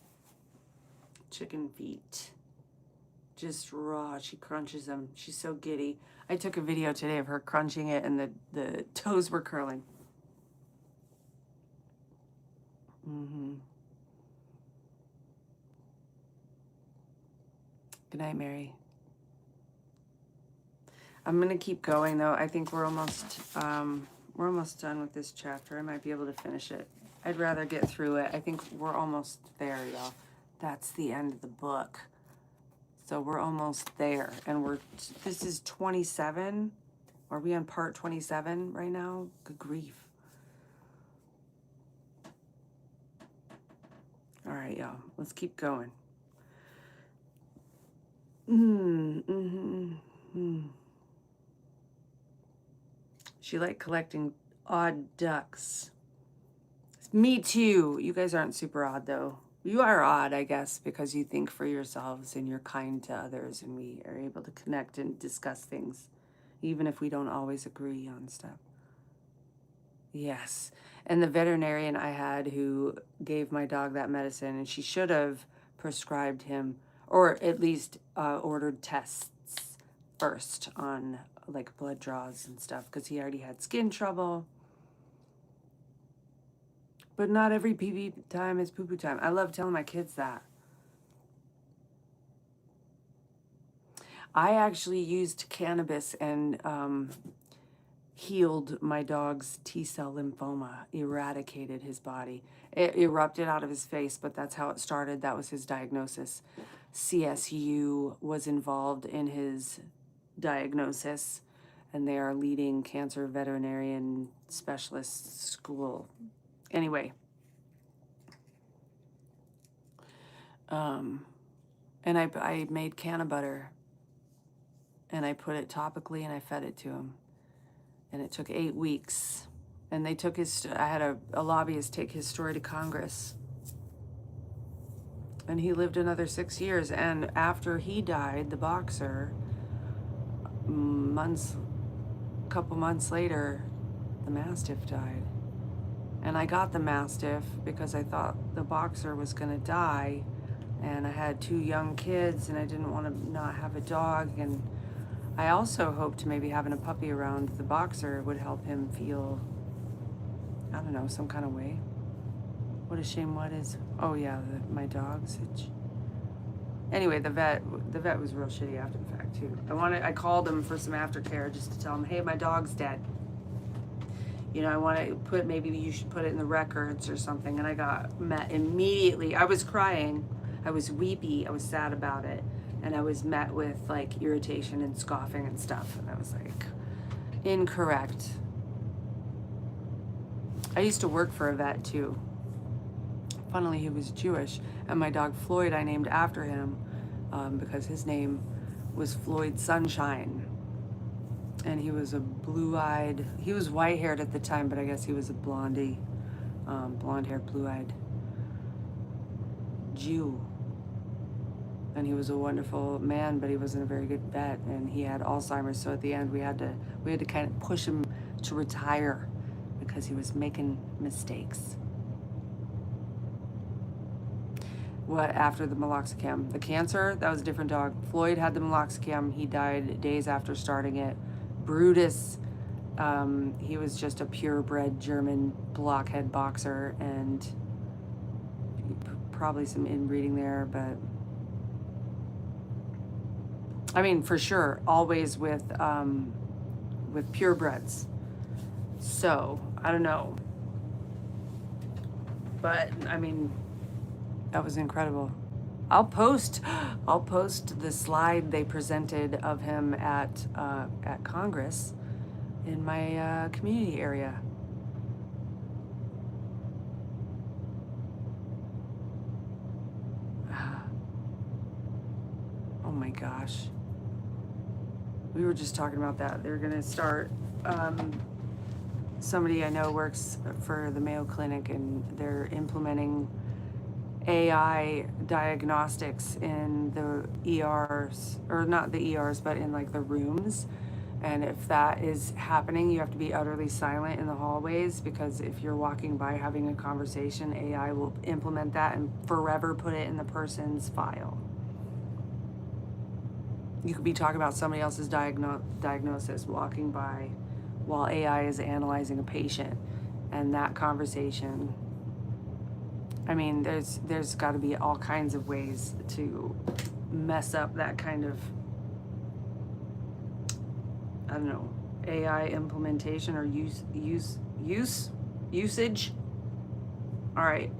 Just raw. She crunches them. She's so giddy. I took a video today of her crunching it, and the toes were curling. Good night, Mary. I'm gonna keep going though. I think we're almost done with this chapter. I might be able to finish it. I'd rather get through it. I think we're almost there, y'all. That's the end of the book. So we're almost there, and this is 27. Are we on part 27 right now? Good grief. All right, y'all. Let's keep going. She liked collecting odd ducks. Me too. You guys aren't super odd, though. You are odd, I guess, because you think for yourselves and you're kind to others, and we are able to connect and discuss things, even if we don't always agree on stuff. Yes. And the veterinarian I had who gave my dog that medicine, and she should have prescribed him, or at least ordered tests first on like blood draws and stuff, because he already had skin trouble. But not every pee-pee time is poo-poo time. I love telling my kids that. I actually used cannabis and healed my dog's T-cell lymphoma, eradicated his body. It erupted out of his face, but that's how it started. That was his diagnosis. CSU was involved in his diagnosis, and they are leading cancer veterinarian specialist school. Anyway, and I made canna butter, and I put it topically, and I fed it to him. And it took 8 weeks. And they took I had a lobbyist take his story to Congress. And he lived another 6 years. And after he died, the boxer, couple months later, the Mastiff died. And I got the Mastiff because I thought the boxer was gonna die. And I had 2 young kids, and I didn't want to not have a dog. And I also hoped maybe having a puppy around the boxer would help him feel, I don't know, some kind of way. What a shame. What is, oh yeah, my dog's itch. Anyway, the vet was real shitty after the fact too. I called him for some aftercare just to tell him, hey, my dog's dead. You know, I want to maybe you should put it in the records or something. And I got met immediately. I was crying. I was weepy. I was sad about it. And I was met with like irritation and scoffing and stuff. And I was like, incorrect. I used to work for a vet too. Funnily, he was Jewish. And my dog Floyd, I named after him because his name was Floyd Sunshine. And he was a blue-eyed, he was white-haired at the time, but I guess he was a blondie, blonde-haired, blue-eyed Jew. And he was a wonderful man, but he wasn't a very good vet, and he had Alzheimer's. So at the end, we had to kind of push him to retire because he was making mistakes. What after the meloxicam? The cancer, that was a different dog. Floyd had the meloxicam. He died days after starting it. Brutus, he was just a purebred German blockhead boxer, and probably some inbreeding there, but I mean, for sure, always with purebreds. So I don't know, but I mean, that was incredible. I'll post the slide they presented of him at Congress in my community area. Oh my gosh. We were just talking about that. They're gonna start, somebody I know works for the Mayo Clinic, and they're implementing AI diagnostics in the ERs, or not the ERs, but in like the rooms. And if that is happening, you have to be utterly silent in the hallways, because if you're walking by having a conversation, AI will implement that and forever put it in the person's file. You could be talking about somebody else's diagnosis walking by while AI is analyzing a patient, and that conversation, I mean, there's got to be all kinds of ways to mess up that kind of, I don't know, AI implementation or usage. All right.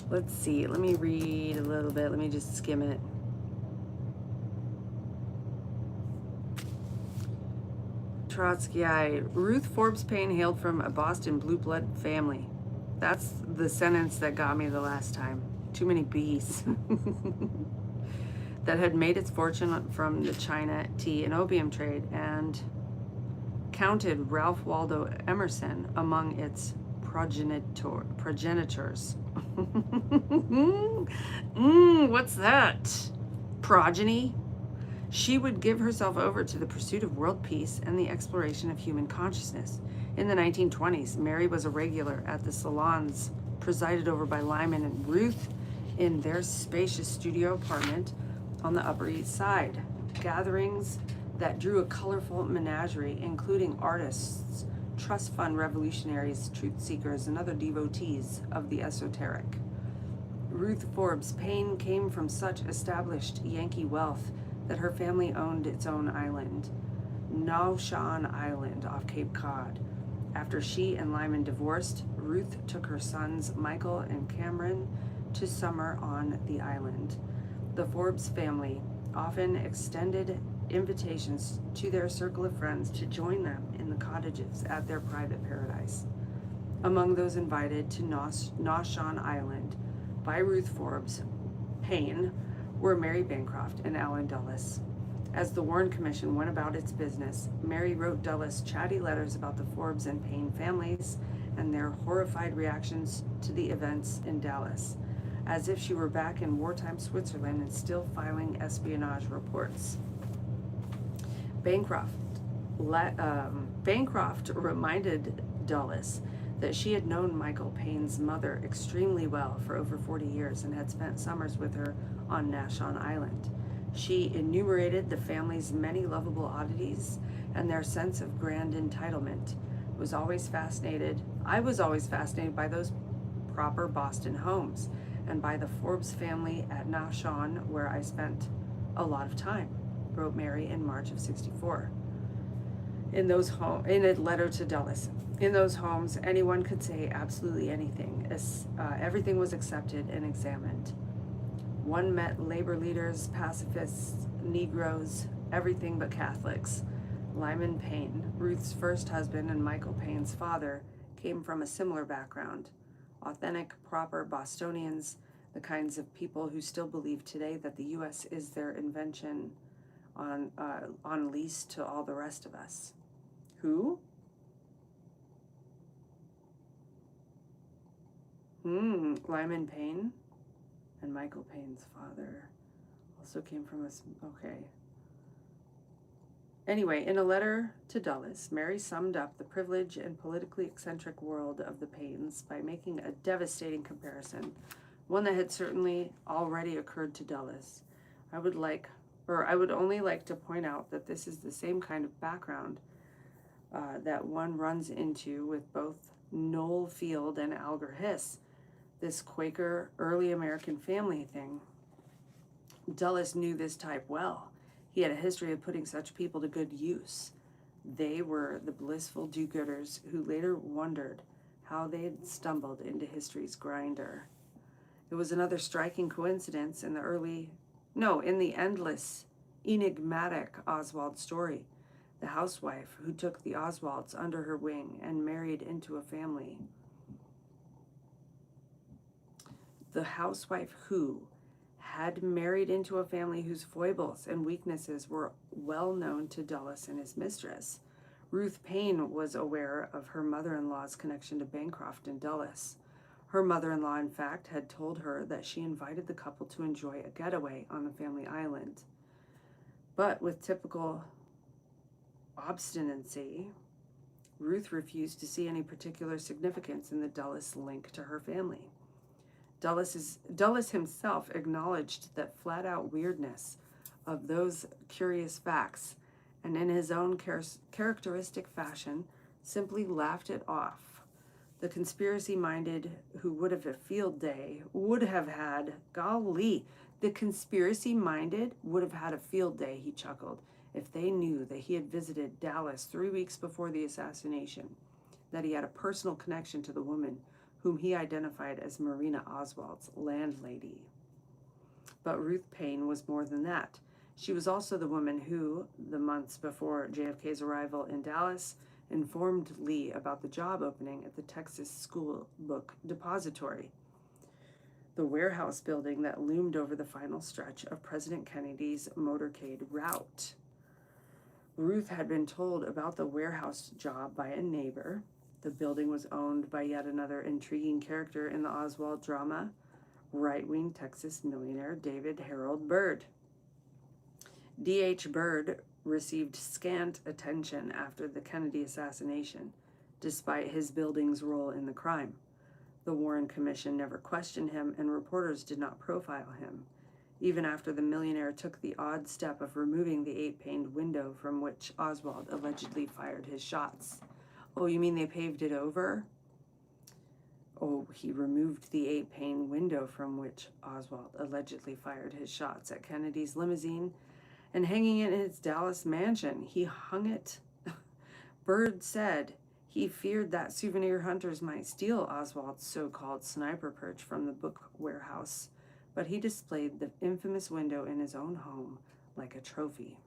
Let's see. Let me read a little bit. Let me just skim it. Trotskyite. Ruth Forbes Payne hailed from a Boston blue blood family. That's the sentence that got me the last time. Too many B's. That had made its fortune from the China tea and opium trade, and counted Ralph Waldo Emerson among its progenitors. What's that? Progeny? She would give herself over to the pursuit of world peace and the exploration of human consciousness. In the 1920s, Mary was a regular at the salons presided over by Lyman and Ruth in their spacious studio apartment on the Upper East Side. Gatherings that drew a colorful menagerie, including artists, trust fund revolutionaries, truth seekers, and other devotees of the esoteric. Ruth Forbes Payne came from such established Yankee wealth that her family owned its own island, Nationalist Island off Cape Cod. After she and Lyman divorced, Ruth took her sons Michael and Cameron to summer on the island. The Forbes family often extended invitations to their circle of friends to join them in the cottages at their private paradise. Among those invited to Nationalist Island by Ruth Forbes Payne were Mary Bancroft and Allen Dulles. As the Warren Commission went about its business, Mary wrote Dulles chatty letters about the Forbes and Payne families and their horrified reactions to the events in Dallas, as if she were back in wartime Switzerland and still filing espionage reports. Bancroft reminded Dulles that she had known Michael Payne's mother extremely well for over 40 years and had spent summers with her on Nationalist Island. She enumerated the family's many lovable oddities and their sense of grand entitlement. I was always fascinated by those proper Boston homes and by the Forbes family at Nationalist, where I spent a lot of time, wrote Mary in March of '64. In a letter to Dulles. In those homes, anyone could say absolutely anything. Everything was accepted and examined. One met labor leaders, pacifists, Negroes, everything but Catholics. Lyman Payne, Ruth's first husband and Michael Payne's father, came from a similar background. Authentic, proper Bostonians, the kinds of people who still believe today that the U.S. is their invention on lease to all the rest of us. Who? Lyman Payne and Michael Payne's father also came from us. Okay. Anyway, in a letter to Dulles, Mary summed up the privileged and politically eccentric world of the Paynes by making a devastating comparison, one that had certainly already occurred to Dulles. I would only like to point out that this is the same kind of background that one runs into with both Noel Field and Alger Hiss, this Quaker early American family thing. Dulles knew this type well. He had a history of putting such people to good use. They were the blissful do-gooders who later wondered how they had stumbled into history's grinder. It was another striking coincidence in the endless, enigmatic Oswald story. The housewife who took the Oswalds under her wing and married into a family. The housewife who had married into a family whose foibles and weaknesses were well known to Dulles and his mistress. Ruth Payne was aware of her mother-in-law's connection to Bancroft and Dulles. Her mother-in-law, in fact, had told her that she invited the couple to enjoy a getaway on the family island. But with typical obstinacy, Ruth refused to see any particular significance in the Dulles link to her family. Dulles himself acknowledged that flat-out weirdness of those curious facts, and in his own characteristic fashion, simply laughed it off. The conspiracy-minded who would have a field day would have had, the conspiracy-minded would have had a field day, he chuckled, if they knew that he had visited Dallas 3 weeks before the assassination, that he had a personal connection to the woman whom he identified as Marina Oswald's landlady. But Ruth Payne was more than that. She was also the woman who, the months before JFK's arrival in Dallas, informed Lee about the job opening at the Texas School Book Depository, the warehouse building that loomed over the final stretch of President Kennedy's motorcade route. Ruth had been told about the warehouse job by a neighbor. The building was owned by yet another intriguing character in the Oswald drama, right-wing Texas millionaire David Harold Byrd. D.H. Byrd received scant attention after the Kennedy assassination, despite his building's role in the crime. The Warren Commission never questioned him, and reporters did not profile him, even after the millionaire took the odd step of removing the 8-paned window from which Oswald allegedly fired his shots. Oh, you mean they paved it over? Oh, he removed the 8-pane window from which Oswald allegedly fired his shots at Kennedy's limousine and hanging it in his Dallas mansion. He hung it. Byrd said he feared that souvenir hunters might steal Oswald's so-called sniper perch from the book warehouse, but he displayed the infamous window in his own home like a trophy.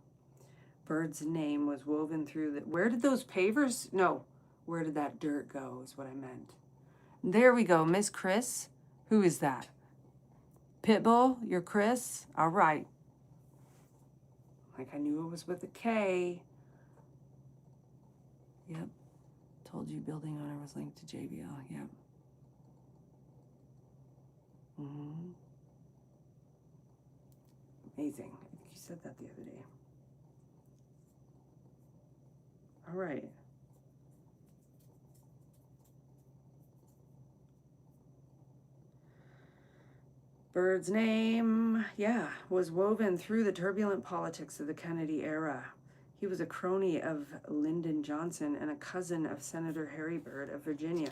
Byrd's name was woven through the... Where did those pavers... No, where did that dirt go is what I meant. There we go, Miss Chris. Who is that? Pitbull, you're Chris? All right. Like I knew it was with a K. Yep. Told you building owner was linked to JBL. Yep. Amazing. I think you said that the other day. All right. Byrd's name, was woven through the turbulent politics of the Kennedy era. He was a crony of Lyndon Johnson and a cousin of Senator Harry Byrd of Virginia,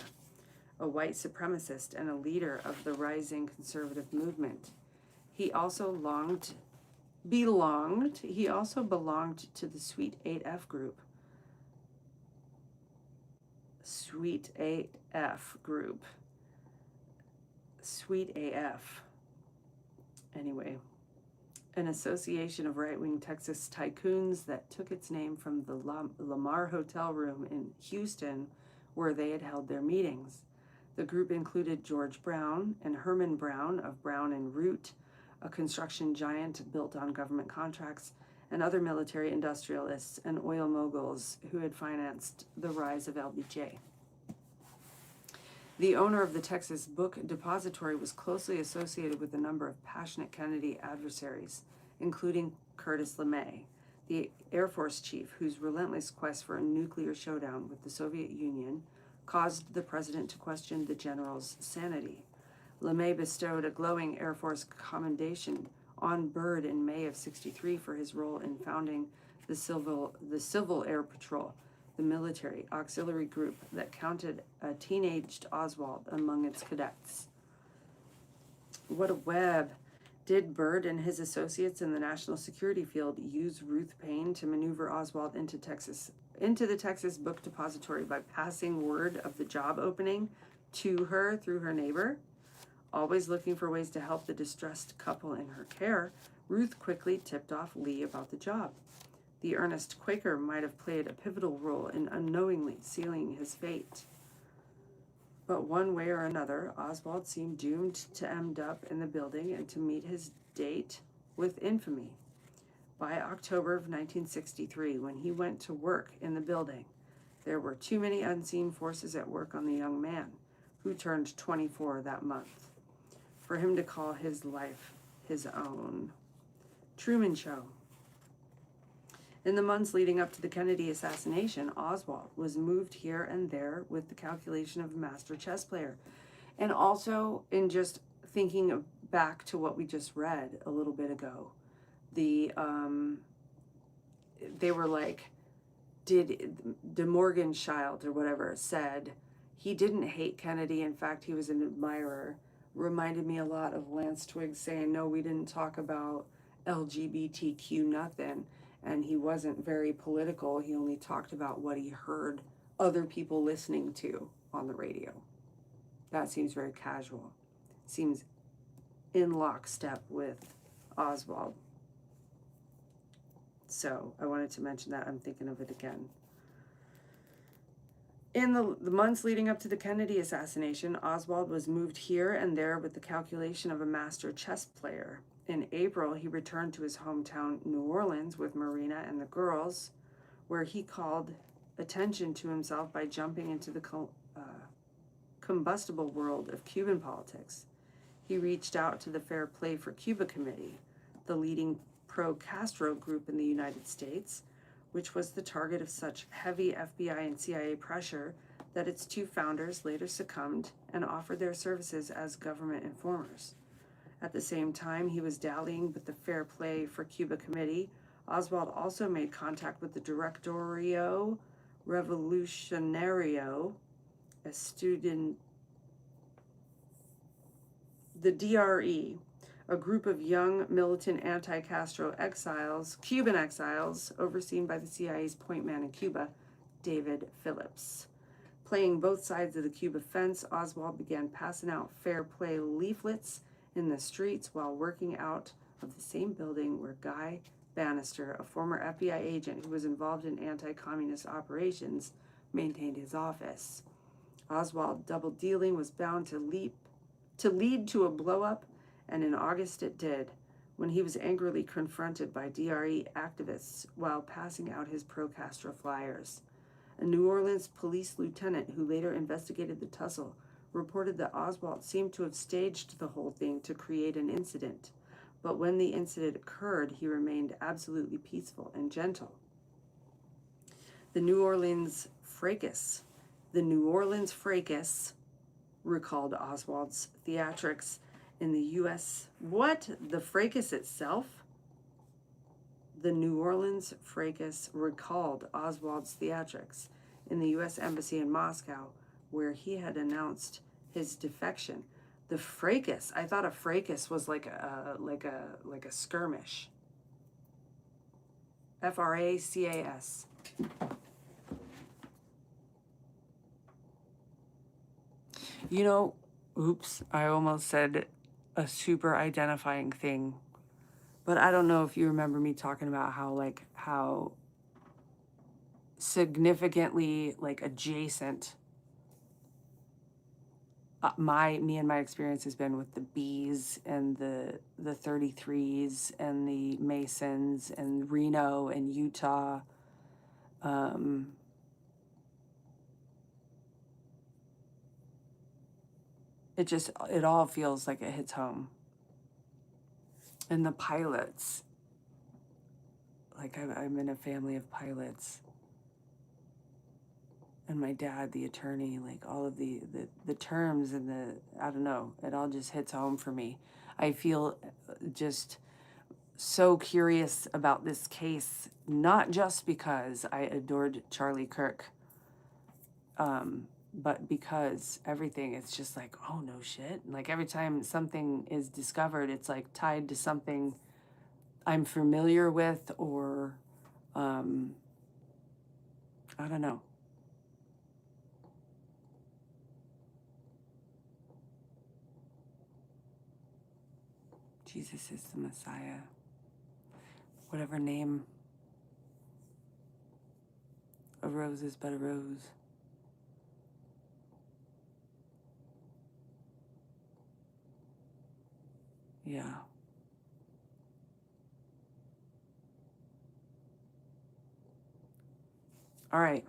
a white supremacist and a leader of the rising conservative movement. He also belonged to the Suite 8F group. Suite 8F group. Suite AF. Anyway, an association of right-wing Texas tycoons that took its name from the Lamar Hotel room in Houston, where they had held their meetings. The group included George Brown and Herman Brown of Brown and Root, a construction giant built on government contracts, and other military industrialists and oil moguls who had financed the rise of LBJ. The owner of the Texas Book Depository was closely associated with a number of passionate Kennedy adversaries, including Curtis LeMay, the Air Force chief whose relentless quest for a nuclear showdown with the Soviet Union caused the president to question the general's sanity. LeMay bestowed a glowing Air Force commendation on Byrd in May of '63 for his role in founding the Civil Air Patrol, the military auxiliary group that counted a teenaged Oswald among its cadets. What a web. Did Byrd and his associates in the national security field use Ruth Paine to maneuver Oswald into the Texas Book Depository by passing word of the job opening to her through her neighbor? Always looking for ways to help the distressed couple in her care, Ruth quickly tipped off Lee about the job. The earnest Quaker might have played a pivotal role in unknowingly sealing his fate. But one way or another, Oswald seemed doomed to end up in the building and to meet his date with infamy. By October of 1963, when he went to work in the building, there were too many unseen forces at work on the young man, who turned 24 that month, for him to call his life his own. Truman Show. In the months leading up to the Kennedy assassination, Oswald was moved here and there with the calculation of a master chess player. And also, in just thinking back to what we just read a little bit ago, they were like, De Morgenchild or whatever said he didn't hate Kennedy. In fact, he was an admirer. Reminded me a lot of Lance Twigg saying, no, we didn't talk about LGBTQ nothing. And he wasn't very political. He only talked about what he heard other people listening to on the radio. That seems very casual. Seems in lockstep with Oswald. So I wanted to mention that. I'm thinking of it again. In the months leading up to the Kennedy assassination, Oswald was moved here and there with the calculation of a master chess player. In April, he returned to his hometown, New Orleans, with Marina and the girls, where he called attention to himself by jumping into the combustible world of Cuban politics. He reached out to the Fair Play for Cuba Committee, the leading pro-Castro group in the United States, which was the target of such heavy FBI and CIA pressure that its two founders later succumbed and offered their services as government informers. At the same time he was dallying with the Fair Play for Cuba Committee, Oswald also made contact with the Directorio Revolucionario, a student, the DRE, a group of young militant anti-Castro exiles, Cuban exiles, overseen by the CIA's point man in Cuba, David Phillips. Playing both sides of the Cuba fence, Oswald began passing out fair play leaflets in the streets while working out of the same building where Guy Bannister, a former FBI agent who was involved in anti-communist operations, maintained his office. Oswald double dealing was bound to lead to a blow-up, and in August it did, when he was angrily confronted by DRE activists while passing out his pro-Castro flyers. A New Orleans police lieutenant who later investigated the tussle reported that Oswald seemed to have staged the whole thing to create an incident, but when the incident occurred, he remained absolutely peaceful and gentle. The New Orleans fracas recalled Oswald's theatrics in the U.S. What? The fracas itself? The New Orleans fracas recalled Oswald's theatrics in the U.S. Embassy in Moscow, where he had announced his defection. The fracas, I thought a fracas was like a skirmish. Fracas. You know, oops, I almost said a super identifying thing, but I don't know if you remember me talking about how significantly adjacent me and my experience has been with the Bs and the 33s and the Masons and Reno and Utah. It all feels like it hits home. And the pilots, I'm in a family of pilots. And my dad, the attorney, all of the terms and I don't know, it all just hits home for me. I feel just so curious about this case, not just because I adored Charlie Kirk, but because everything, it's just oh no shit. Every time something is discovered, it's tied to something I'm familiar with or, I don't know. Jesus is the Messiah. Whatever name. A rose is but a rose. Yeah. All right.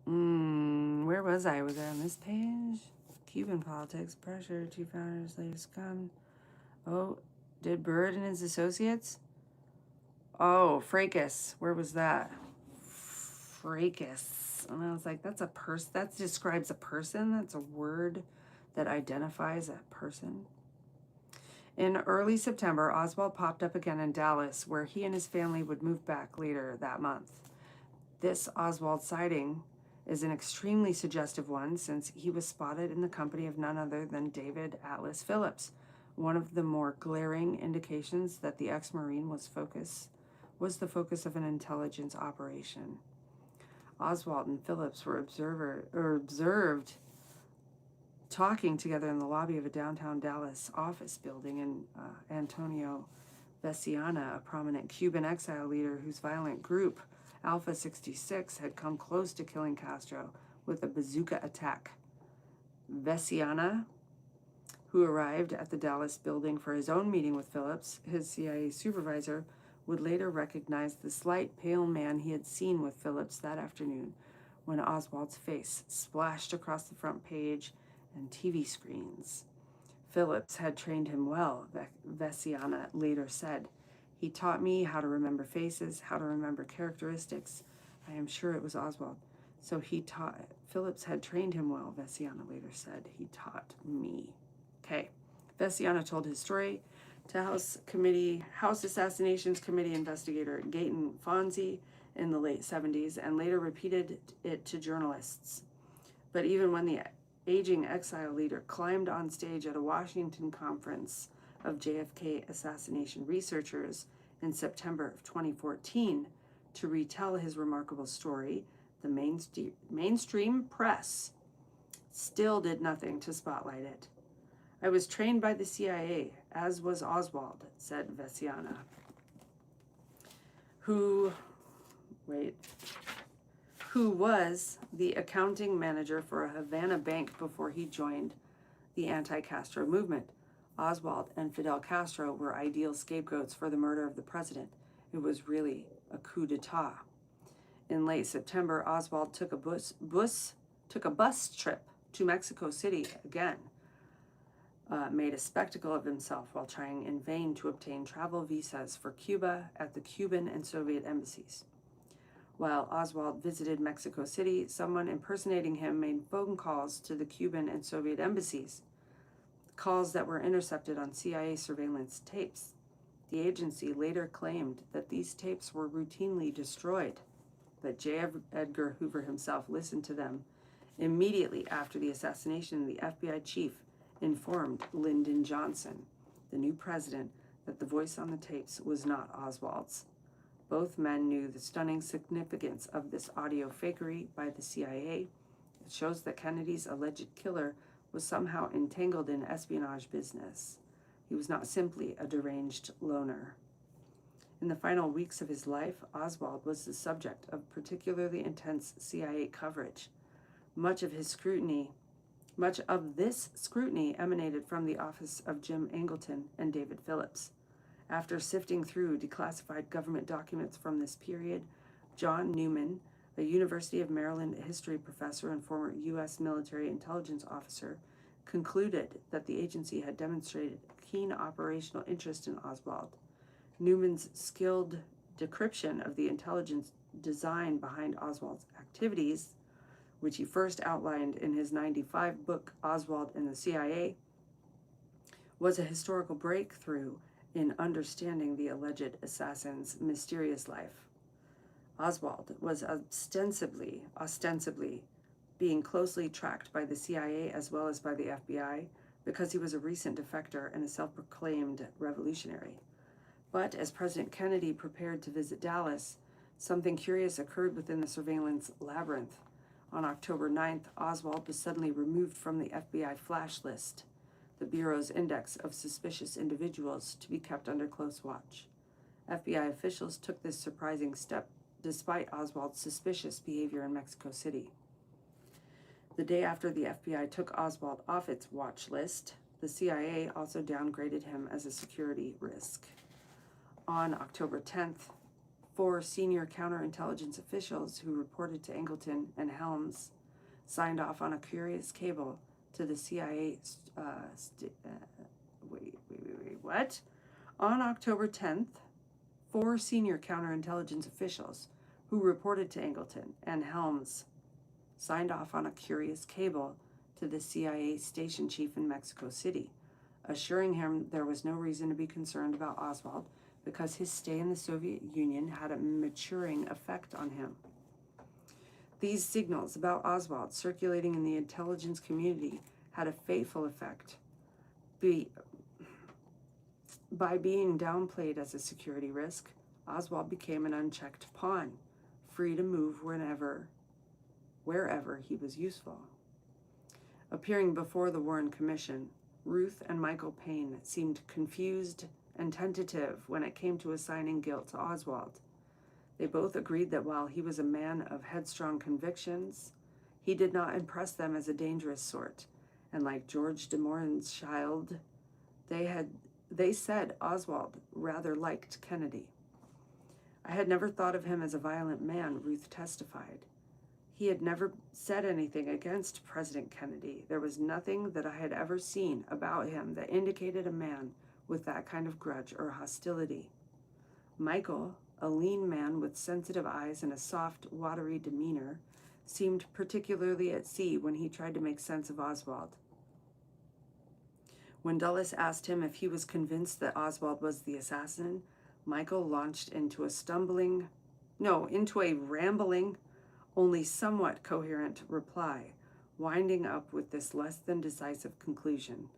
Where was I? Was I on this page? Cuban politics, pressure, two founders later succumbed. Oh, did Byrd and his associates? Oh, fracas. Where was that? Fracas. And I was like, that's a person. That describes a person. That's a word that identifies a person. In early September, Oswald popped up again in Dallas, where he and his family would move back later that month. This Oswald sighting is an extremely suggestive one, since he was spotted in the company of none other than David Atlas Phillips. One of the more glaring indications that the ex-Marine was the focus of an intelligence operation. Oswald and Phillips were observed talking together in the lobby of a downtown Dallas office building, and Antonio Veciana, a prominent Cuban exile leader whose violent group, Alpha 66, had come close to killing Castro with a bazooka attack. Veciana, who arrived at the Dallas building for his own meeting with Phillips, his CIA supervisor, would later recognize the slight, pale man he had seen with Phillips that afternoon when Oswald's face splashed across the front page and TV screens. Phillips had trained him well, Vesiana later said. He taught me how to remember faces, how to remember characteristics. I am sure it was Oswald. So Phillips had trained him well, Vesiana later said. He taught me. Okay. Vesiana told his story to House Assassinations Committee investigator Gayton Fonzie in the late 70s and later repeated it to journalists. But even when the aging exile leader climbed on stage at a Washington conference of JFK assassination researchers in September of 2014 to retell his remarkable story, the mainstream press still did nothing to spotlight it. I was trained by the CIA, as was Oswald, said Vesiana, who was the accounting manager for a Havana bank before he joined the anti-Castro movement. Oswald and Fidel Castro were ideal scapegoats for the murder of the president. It was really a coup d'etat. In late September, Oswald took a bus trip to Mexico City again, made a spectacle of himself while trying in vain to obtain travel visas for Cuba at the Cuban and Soviet embassies. While Oswald visited Mexico City, someone impersonating him made phone calls to the Cuban and Soviet embassies, calls that were intercepted on CIA surveillance tapes. The agency later claimed that these tapes were routinely destroyed, but J. Edgar Hoover himself listened to them immediately after the assassination. The FBI chief informed Lyndon Johnson, the new president, that the voice on the tapes was not Oswald's. Both men knew the stunning significance of this audio fakery by the CIA. It shows that Kennedy's alleged killer was somehow entangled in espionage business. He was not simply a deranged loner. In the final weeks of his life, Oswald was the subject of particularly intense CIA coverage. Much of this scrutiny emanated from the office of Jim Angleton and David Phillips. After sifting through declassified government documents from this period, John Newman, a University of Maryland history professor and former U.S. military intelligence officer, concluded that the agency had demonstrated keen operational interest in Oswald. Newman's skilled decryption of the intelligence design behind Oswald's activities, which he first outlined in his 1995 book, Oswald and the CIA, was a historical breakthrough in understanding the alleged assassin's mysterious life. Oswald was ostensibly being closely tracked by the CIA as well as by the FBI because he was a recent defector and a self-proclaimed revolutionary. But as President Kennedy prepared to visit Dallas, something curious occurred within the surveillance labyrinth. On October 9th, Oswald was suddenly removed from the FBI flash list, the Bureau's index of suspicious individuals to be kept under close watch. FBI officials took this surprising step despite Oswald's suspicious behavior in Mexico City. The day after the FBI took Oswald off its watch list, the CIA also downgraded him as a security risk. On October 10th, 4 senior counterintelligence officials who reported to Angleton and Helms signed off on a curious cable to the CIA. On October 10th, 4 senior counterintelligence officials who reported to Angleton and Helms signed off on a curious cable to the CIA station chief in Mexico City, assuring him there was no reason to be concerned about Oswald because his stay in the Soviet Union had a maturing effect on him. These signals about Oswald circulating in the intelligence community had a fateful effect. By being downplayed as a security risk, Oswald became an unchecked pawn, free to move wherever he was useful. Appearing before the Warren Commission, Ruth and Michael Payne seemed confused and tentative when it came to assigning guilt to Oswald. They both agreed that while he was a man of headstrong convictions, he did not impress them as a dangerous sort, and like George de Morin's child, they said Oswald rather liked Kennedy. I had never thought of him as a violent man, Ruth testified. He had never said anything against President Kennedy. There was nothing that I had ever seen about him that indicated a man with that kind of grudge or hostility. Michael, a lean man with sensitive eyes and a soft, watery demeanor, seemed particularly at sea when he tried to make sense of Oswald. When Dulles asked him if he was convinced that Oswald was the assassin, Michael launched into a rambling, only somewhat coherent reply, winding up with this less than decisive conclusion.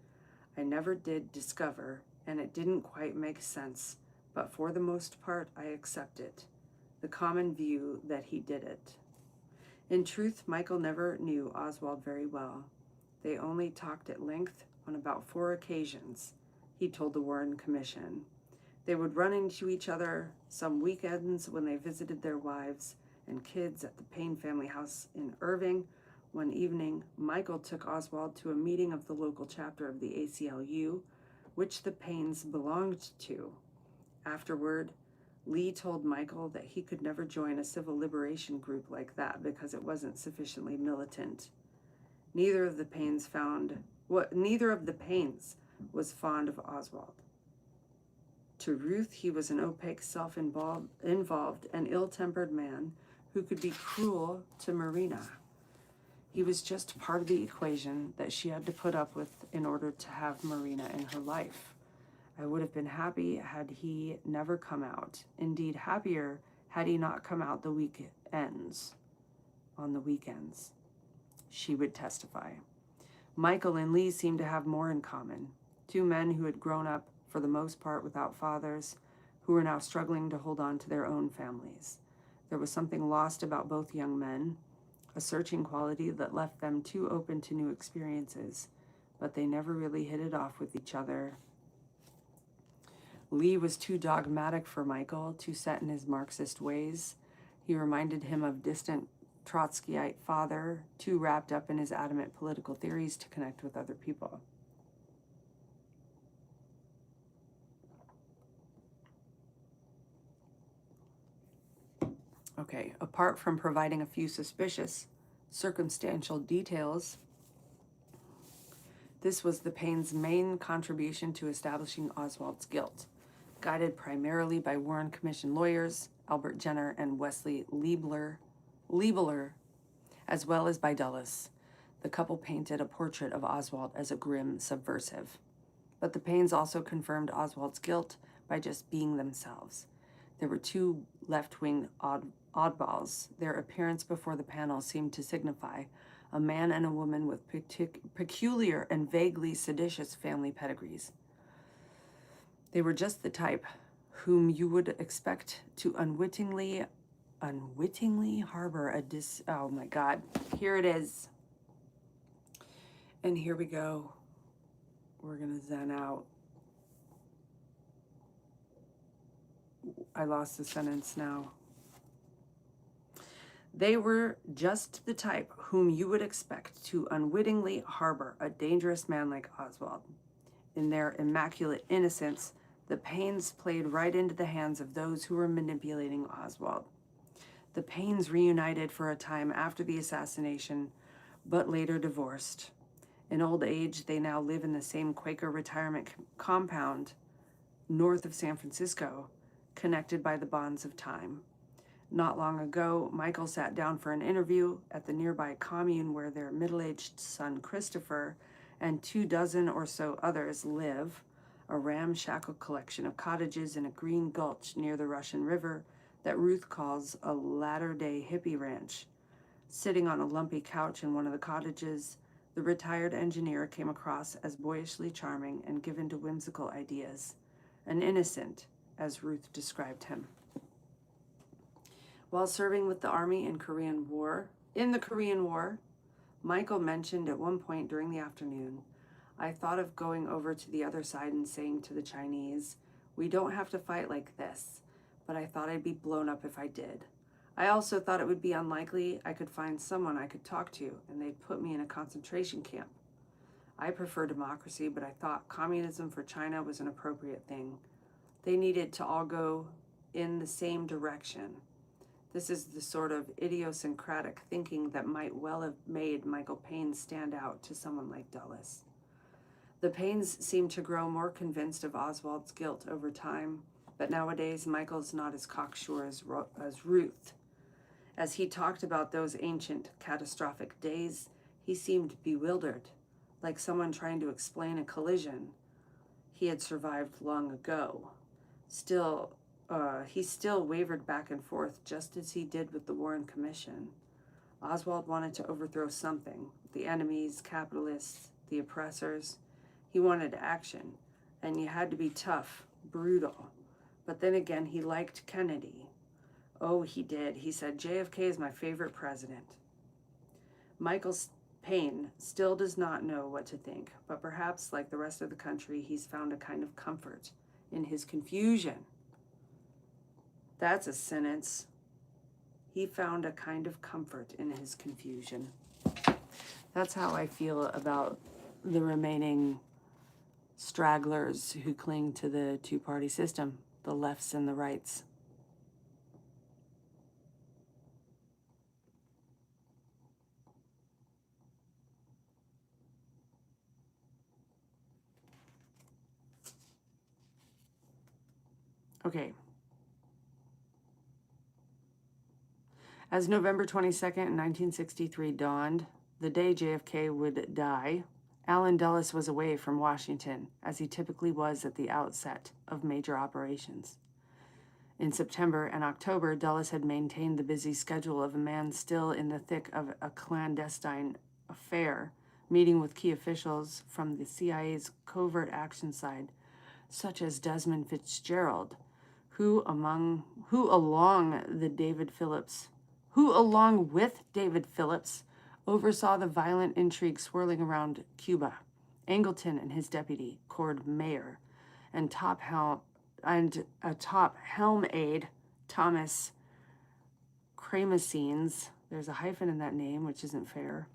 I never did discover, and it didn't quite make sense, but for the most part I accept it, the common view that he did it. In truth, Michael never knew Oswald very well. They only talked at length on about 4 occasions, he told the Warren Commission. They would run into each other some weekends when they visited their wives and kids at the Payne family house in Irving. One evening, Michael took Oswald to a meeting of the local chapter of the ACLU, which the Paynes belonged to. Afterward, Lee told Michael that he could never join a civil liberation group like that because it wasn't sufficiently militant. Neither of the Paynes was fond of Oswald. To Ruth, he was an opaque, self-involved, and ill-tempered man who could be cruel to Marina. He was just part of the equation that she had to put up with in order to have Marina in her life. I would have been happy had he never come out. Indeed, happier had he not come out on the weekends, she would testify. Michael and Lee seemed to have more in common. 2 men who had grown up, for the most part, without fathers, who were now struggling to hold on to their own families. There was something lost about both young men, a searching quality that left them too open to new experiences, but they never really hit it off with each other. Lee was too dogmatic for Michael, too set in his Marxist ways. He reminded him of distant Trotskyite father, too wrapped up in his adamant political theories to connect with other people. Okay, apart from providing a few suspicious, circumstantial details, this was the Paynes' main contribution to establishing Oswald's guilt. Guided primarily by Warren Commission lawyers, Albert Jenner and Wesley Liebeler, as well as by Dulles, the couple painted a portrait of Oswald as a grim subversive. But the Paynes also confirmed Oswald's guilt by just being themselves. There were 2 left-wing oddballs. Their appearance before the panel seemed to signify a man and a woman with peculiar and vaguely seditious family pedigrees. They were just the type whom you would expect to unwittingly harbor oh my God, here it is. And here we go. We're gonna zen out. I lost the sentence now. They were just the type whom you would expect to unwittingly harbor a dangerous man like Oswald. In their immaculate innocence, the Paynes played right into the hands of those who were manipulating Oswald. The Paynes reunited for a time after the assassination, but later divorced. In old age, they now live in the same Quaker retirement compound north of San Francisco, connected by the bonds of time. Not long ago, Michael sat down for an interview at the nearby commune where their middle-aged son Christopher and 24 or so others live, a ramshackle collection of cottages in a green gulch near the Russian River that Ruth calls a latter-day hippie ranch. Sitting on a lumpy couch in one of the cottages, the retired engineer came across as boyishly charming and given to whimsical ideas, an innocent, as Ruth described him. While serving with the Army in the Korean War, Michael mentioned at one point during the afternoon, I thought of going over to the other side and saying to the Chinese, we don't have to fight like this, but I thought I'd be blown up if I did. I also thought it would be unlikely I could find someone I could talk to, and they'd put me in a concentration camp. I prefer democracy, but I thought communism for China was an appropriate thing. They needed to all go in the same direction. This is the sort of idiosyncratic thinking that might well have made Michael Paine stand out to someone like Dulles. The Paines seemed to grow more convinced of Oswald's guilt over time, but nowadays Michael's not as cocksure as Ruth. As he talked about those ancient, catastrophic days, he seemed bewildered, like someone trying to explain a collision he had survived long ago. He still wavered back and forth, just as he did with the Warren Commission. Oswald wanted to overthrow something, the enemies, capitalists, the oppressors. He wanted action, and you had to be tough, brutal. But then again, he liked Kennedy. Oh, he did. He said, JFK is my favorite president. Michael Paine still does not know what to think, but perhaps, like the rest of the country, he's found a kind of comfort in his confusion. That's a sentence. He found a kind of comfort in his confusion. That's how I feel about the remaining stragglers who cling to the two-party system, the lefts and the rights. Okay. As November 22nd, 1963 dawned, the day JFK would die, Allen Dulles was away from Washington, as he typically was at the outset of major operations. In September and October, Dulles had maintained the busy schedule of a man still in the thick of a clandestine affair, meeting with key officials from the CIA's covert action side, such as Desmond Fitzgerald, who along with David Phillips, oversaw the violent intrigue swirling around Cuba, Angleton and his deputy, Cord Mayer, and a top helm aide, Thomas Cramasines. There's a hyphen in that name, which isn't fair.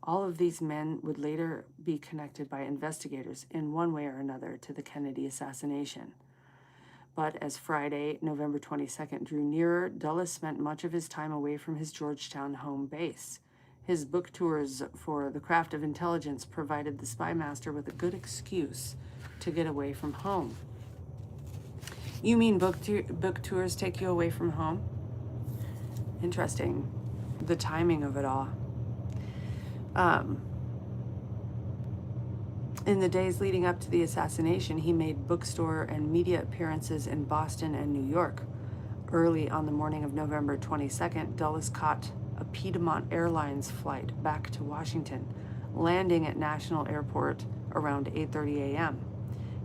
All of these men would later be connected by investigators in one way or another to the Kennedy assassination. But as Friday, November 22nd drew nearer, Dulles spent much of his time away from his Georgetown home base. His book tours for The Craft of Intelligence provided the spy master with a good excuse to get away from home. You mean book tours take you away from home? Interesting, the timing of it all. In the days leading up to the assassination, he made bookstore and media appearances in Boston and New York. Early on the morning of November 22nd, Dulles caught a Piedmont Airlines flight back to Washington, landing at National Airport around 8:30 a.m.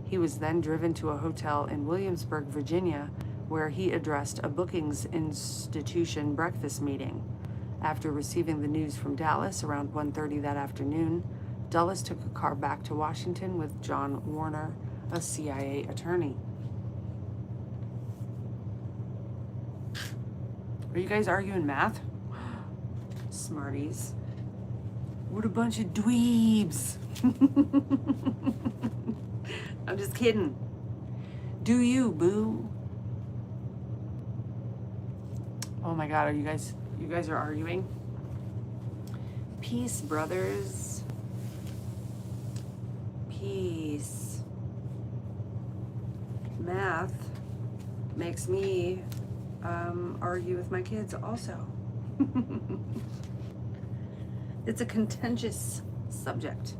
He was then driven to a hotel in Williamsburg, Virginia, where he addressed a bookings institution breakfast meeting. After receiving the news from Dallas around 1:30 that afternoon, Dulles took a car back to Washington with John Warner, a CIA attorney. Are you guys arguing math? Smarties. What a bunch of dweebs. I'm just kidding. Do you, boo? Oh my God, you guys are arguing? Peace, brothers. Peace. Math makes me argue with my kids also. It's a contentious subject.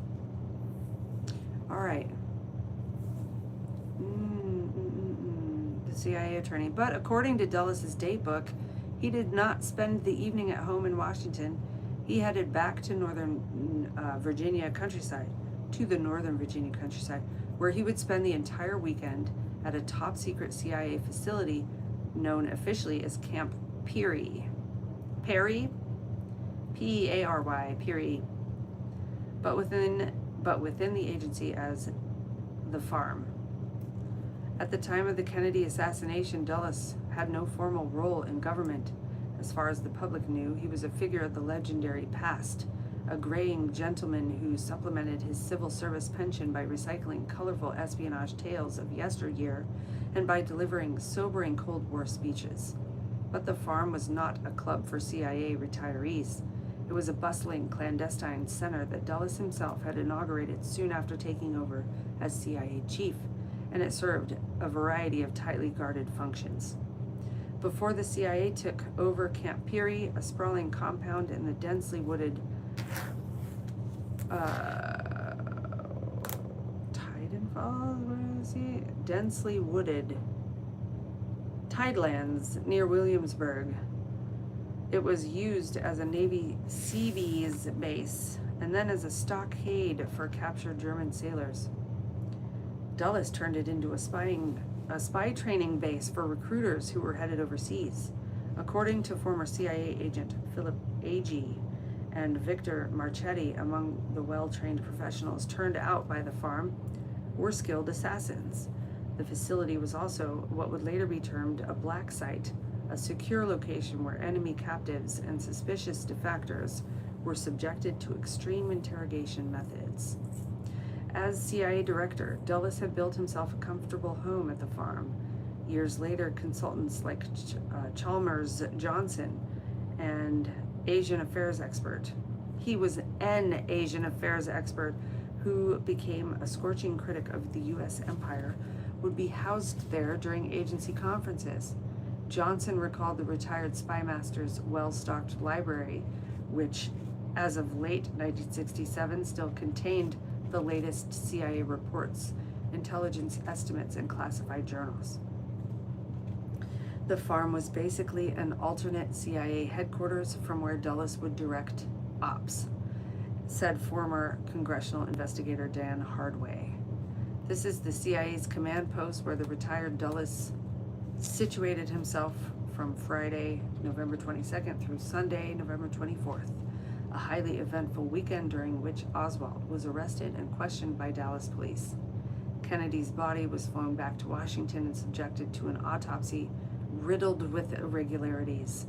All right. The CIA attorney. But according to Dulles' date book, he did not spend the evening at home in Washington. He headed back to northern Virginia countryside, where he would spend the entire weekend at a top-secret CIA facility known officially as Camp Peary. Perry? P-E-A-R-Y, Peary. But within the agency as the farm. At the time of the Kennedy assassination, Dulles had no formal role in government. As far as the public knew, he was a figure of the legendary past, a graying gentleman who supplemented his civil service pension by recycling colorful espionage tales of yesteryear and by delivering sobering Cold War speeches. But the farm was not a club for CIA retirees. It was a bustling, clandestine center that Dulles himself had inaugurated soon after taking over as CIA chief, and it served a variety of tightly guarded functions. Before the CIA took over Camp Peary, a sprawling compound in the densely wooded densely wooded tidelands near Williamsburg. It was used as a Navy Seabees base and then as a stockade for captured German sailors. Dulles turned it into a spy training base for recruiters who were headed overseas. According to former CIA agent Philip Agee and Victor Marchetti, among the well-trained professionals turned out by the farm were skilled assassins. The facility was also what would later be termed a black site, a secure location where enemy captives and suspicious defectors were subjected to extreme interrogation methods. As CIA director, Dulles had built himself a comfortable home at the farm. Years later, consultants like Chalmers Johnson and Asian affairs expert. He was an Asian affairs expert who became a scorching critic of the U.S. empire, would be housed there during agency conferences. Johnson recalled the retired spy master's well-stocked library, which, as of late 1967, still contained the latest CIA reports, intelligence estimates, and classified journals. The farm was basically an alternate CIA headquarters from where Dulles would direct ops, said former congressional investigator Dan Hardway. This is the CIA's command post where the retired Dulles situated himself from Friday, November 22nd through Sunday, November 24th, a highly eventful weekend during which Oswald was arrested and questioned by Dallas police. Kennedy's body was flown back to Washington and subjected to an autopsy riddled with irregularities,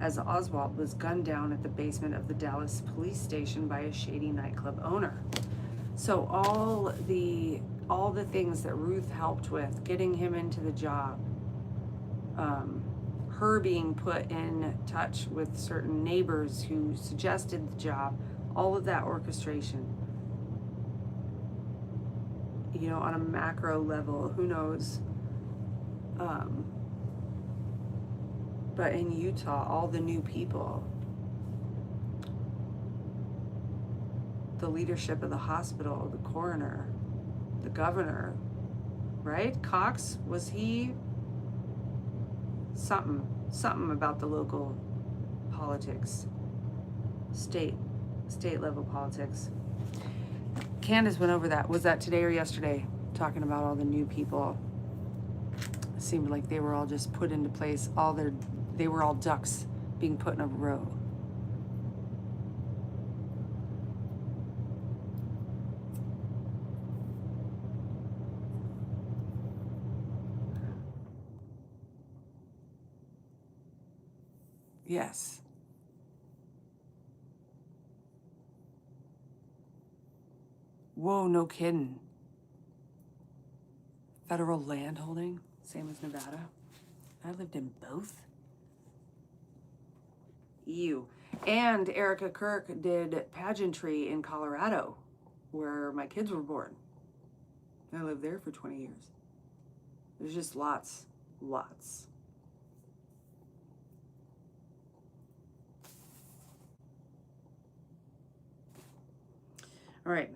as Oswald was gunned down at the basement of the Dallas police station by a shady nightclub owner. So all the things that Ruth helped with, getting him into the job, her being put in touch with certain neighbors who suggested the job, all of that orchestration, on a macro level, who knows? But in Utah, all the new people, the leadership of the hospital, the coroner, the governor, right? Cox, was he something about the local politics, state level politics. Candace went over that. Was that today or yesterday? Talking about all the new people. It seemed like they were all just put into place. They were all ducks being put in a row. Yes. Whoa, no kidding. Federal land holding, same as Nevada. I lived in both. Ew. And Erica Kirk did pageantry in Colorado, where my kids were born. I lived there for 20 years. There's just lots. All right.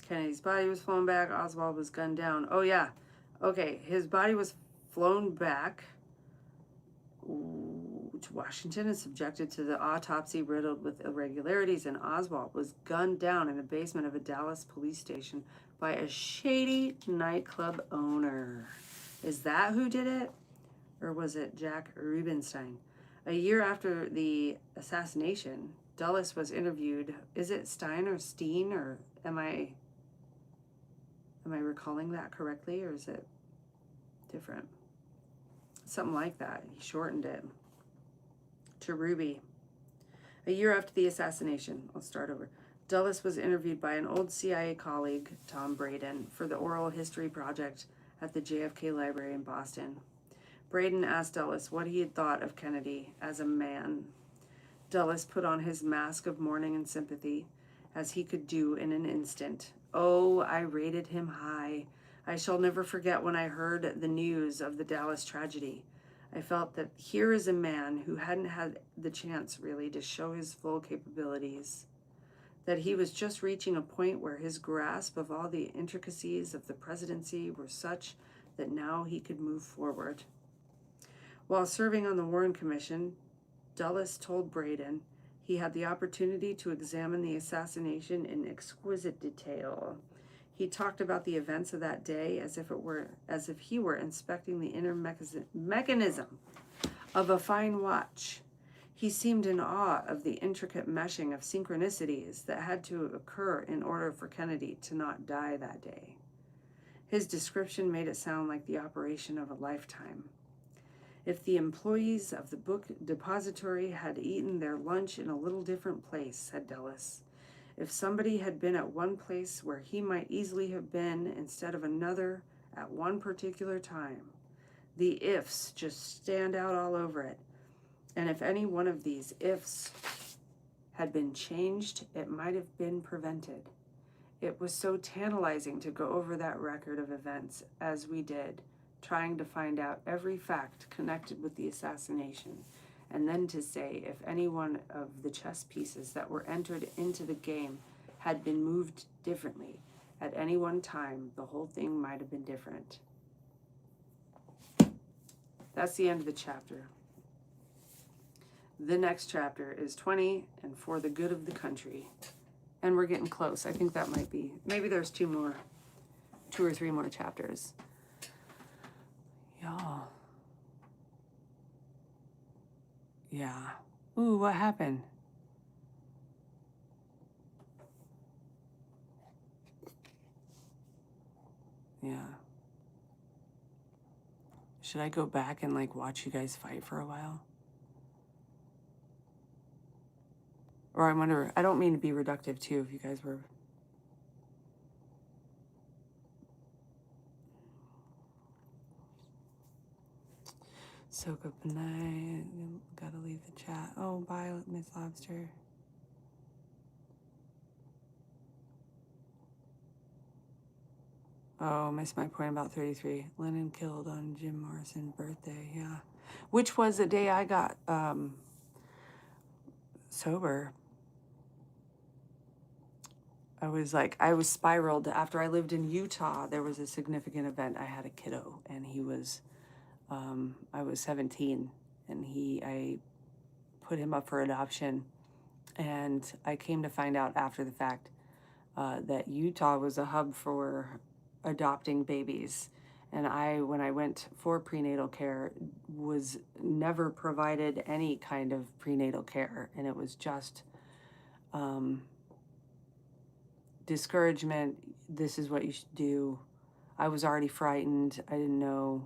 Kennedy's body was flown back. Oswald was gunned down. Oh, yeah. Okay, his body was flown back to Washington and subjected to the autopsy riddled with irregularities, and Oswald was gunned down in the basement of a Dallas police station by a shady nightclub owner. Is that who did it? Or was it Jack Rubenstein? A year after the assassination, Dulles was interviewed. Is it Stein or Steen, or am I recalling that correctly, or is it different? Something like that. He shortened it to Ruby. A year after the assassination, I'll start over. Dulles was interviewed by an old CIA colleague, Tom Braden, for the Oral History Project at the JFK Library in Boston. Braden asked Dulles what he had thought of Kennedy as a man. Dulles put on his mask of mourning and sympathy, as he could do in an instant. Oh, I rated him high. I shall never forget when I heard the news of the Dallas tragedy. I felt that here is a man who hadn't had the chance really to show his full capabilities, that he was just reaching a point where his grasp of all the intricacies of the presidency were such that now he could move forward. While serving on the Warren Commission, Dulles told Braden he had the opportunity to examine the assassination in exquisite detail. He talked about the events of that day as if he were inspecting the inner mechanism of a fine watch. He seemed in awe of the intricate meshing of synchronicities that had to occur in order for Kennedy to not die that day. His description made it sound like the operation of a lifetime. If the employees of the book depository had eaten their lunch in a little different place, said Dulles, if somebody had been at one place where he might easily have been instead of another at one particular time, the ifs just stand out all over it. And if any one of these ifs had been changed, it might have been prevented. It was so tantalizing to go over that record of events as we did, trying to find out every fact connected with the assassination, and then to say if any one of the chess pieces that were entered into the game had been moved differently at any one time, the whole thing might have been different. That's the end of the chapter. The next chapter is 20, and for the good of the country. And we're getting close. I think that might be, maybe there's two or three more chapters. Y'all. Yeah. Ooh, what happened? Yeah. Should I go back and like watch you guys fight for a while? Or I wonder, I don't mean to be reductive too, if you guys were. Soak up the night, gotta leave the chat. Oh, bye, Miss Lobster. Oh, missed my point about 33. Lennon killed on Jim Morrison's birthday, yeah. Which was the day I got sober. I was spiraled. After I lived in Utah, there was a significant event. I had a kiddo, and he was, I was 17, and I put him up for adoption. And I came to find out after the fact that Utah was a hub for adopting babies. And when I went for prenatal care, was never provided any kind of prenatal care. And it was just discouragement. This is what you should do. I was already frightened. I didn't know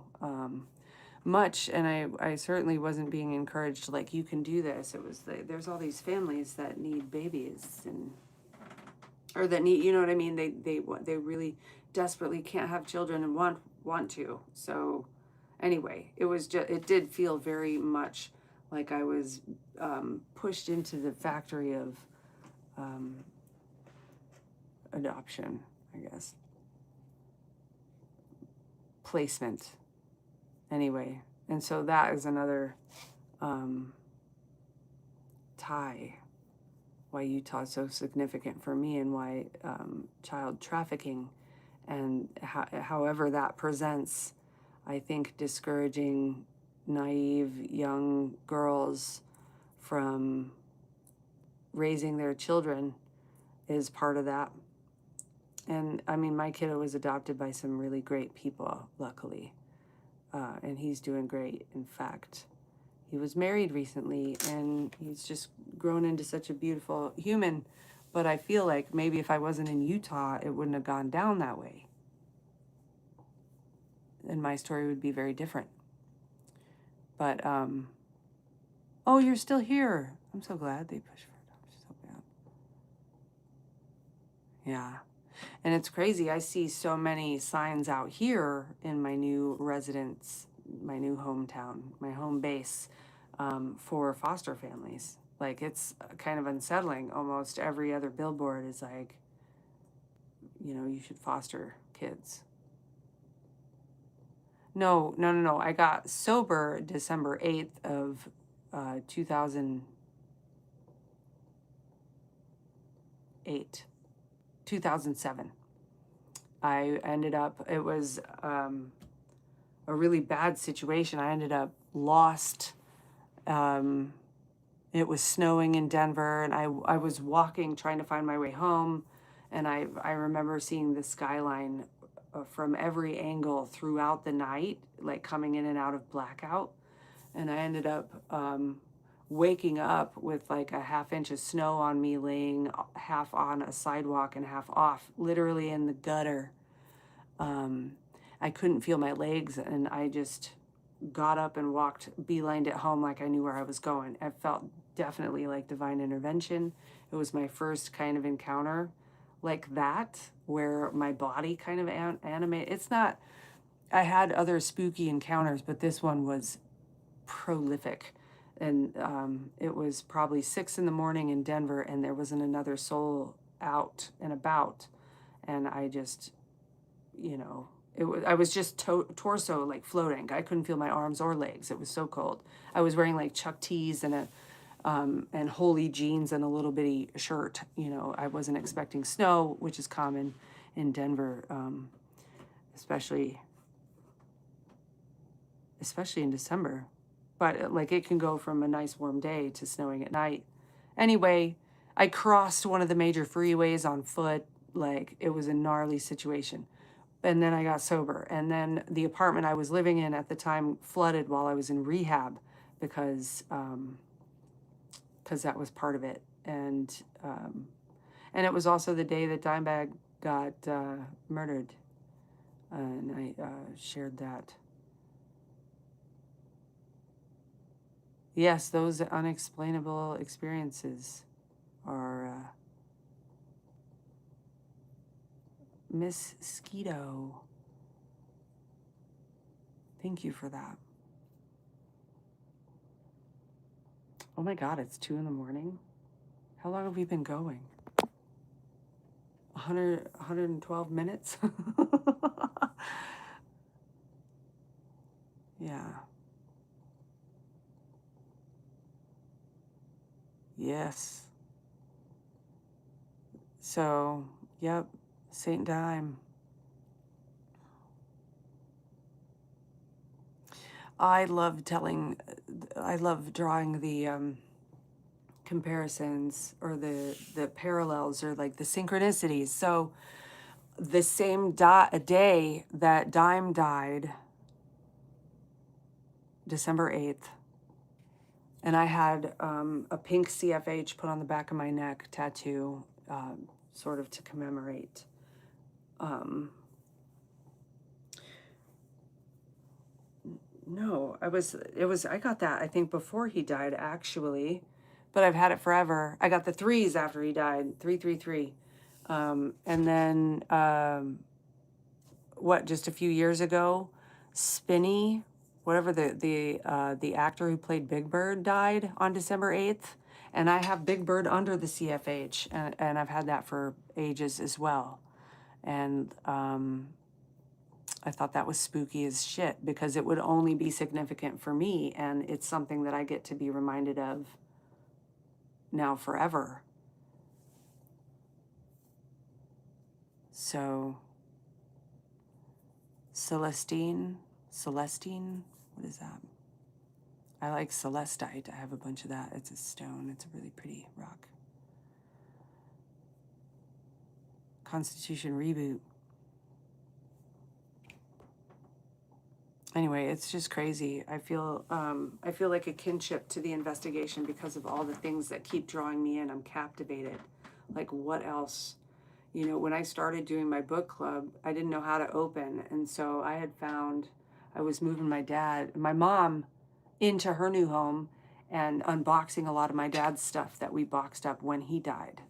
much. And I certainly wasn't being encouraged, like, you can do this. It was, there's all these families that need babies or that need, you know what I mean? They really desperately can't have children and want to. So anyway, it did feel very much like I was pushed into the factory of adoption, I guess. Placement. Anyway, and so that is another tie, why Utah is so significant for me, and why child trafficking and however that presents, I think, discouraging naive young girls from raising their children is part of that. And I mean, my kiddo was adopted by some really great people, luckily. And he's doing great. In fact, he was married recently, and he's just grown into such a beautiful human. But I feel like maybe if I wasn't in Utah, it wouldn't have gone down that way. And my story would be very different. But, oh, you're still here. I'm so glad they pushed for adoption so bad. Yeah. And it's crazy. I see so many signs out here in my new residence, my new hometown, my home base, for foster families. Like, it's kind of unsettling. Almost every other billboard is like, you know, you should foster kids. No, no, no, no. I got sober December 8th of 2008, 2007. I ended up, it was a really bad situation. I ended up lost. It was snowing in Denver, and I was walking, trying to find my way home. And I remember seeing the skyline from every angle throughout the night, like coming in and out of blackout. And I ended up waking up with like a half-inch of snow on me, laying half on a sidewalk and half off, literally in the gutter. I couldn't feel my legs, and I just got up and walked, beelined it home like I knew where I was going. It felt definitely like divine intervention. It was my first kind of encounter like that, where my body kind of animated. It's not, I had other spooky encounters, but this one was prolific. And it was probably 6 in the morning in Denver, and there wasn't another soul out and about. And I just, you know, I was just torso like floating. I couldn't feel my arms or legs. It was so cold. I was wearing like Chuck tees and and holy jeans and a little bitty shirt. You know, I wasn't expecting snow, which is common in Denver, especially in December. But like, it can go from a nice warm day to snowing at night. Anyway, I crossed one of the major freeways on foot. Like, it was a gnarly situation. And then I got sober. And then the apartment I was living in at the time flooded while I was in rehab because that was part of it. And it was also the day that Dimebag got murdered. And I shared that. Yes, those unexplainable experiences are Miss Skeeto. Thank you for that. Oh my God, it's 2 in the morning. How long have we been going? 112 minutes? Yeah. Yes. So, yep, Saint Dime. I love drawing the comparisons, or the parallels, or like the synchronicities. So the same day that Dime died, December 8th, and I had a pink CFH put on the back of my neck tattoo, sort of to commemorate. No, I got that, I think, before he died, actually, but I've had it forever. I got the 3s after he died, 333. And then, just a few years ago, Spinny, whatever, the actor who played Big Bird, died on December 8th. And I have Big Bird under the CFH, and I've had that for ages as well. And I thought that was spooky as shit, because it would only be significant for me, and it's something that I get to be reminded of now forever. So, Celestine, what is that? I like celestite. I have a bunch of that. It's a stone. It's a really pretty rock. Constitution reboot. Anyway, it's just crazy. I feel like a kinship to the investigation because of all the things that keep drawing me in. I'm captivated. Like, what else? You know, when I started doing my book club, I didn't know how to open. And so I was moving my mom into her new home and unboxing a lot of my dad's stuff that we boxed up when he died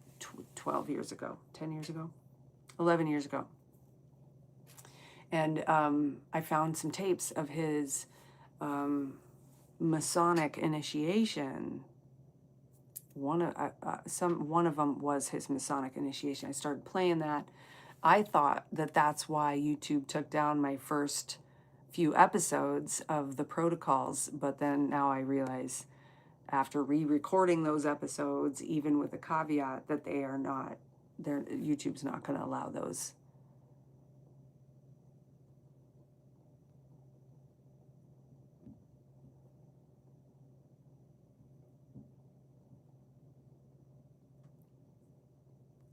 12 years ago, 10 years ago. 11 years ago. And I found some tapes of his Masonic initiation. One of them was his Masonic initiation. I started playing that. I thought that that's why YouTube took down my first few episodes of the protocols, but then now I realize, after re-recording those episodes, even with a caveat, that they are not, YouTube's not going to allow those.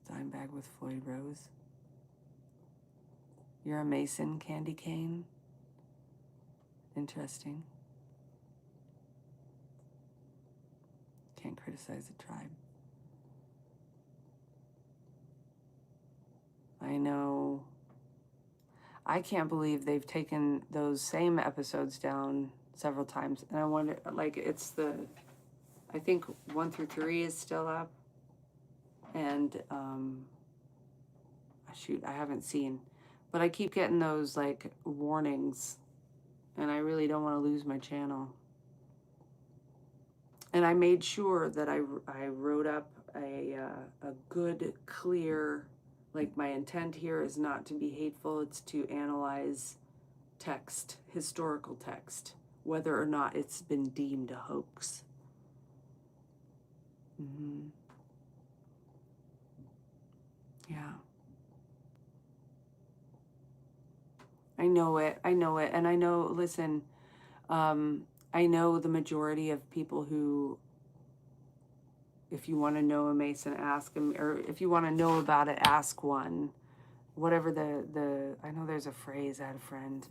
Dime bag with Floyd Rose. You're a Mason, Candy Cane. Interesting. Can't criticize the tribe. I know. I can't believe they've taken those same episodes down several times. And I wonder, like, it's I think 1 through 3 is still up. And, shoot, I haven't seen. But I keep getting those, like, warnings. And I really don't want to lose my channel. And I made sure that I wrote up a good, clear, like, my intent here is not to be hateful. It's to analyze text, historical text, whether or not it's been deemed a hoax. Yeah. I know it. And I know, listen, I know the majority of people who, if you want to know a Mason, ask him, or if you want to know about it, ask one. Whatever I know there's a phrase, I had a friend.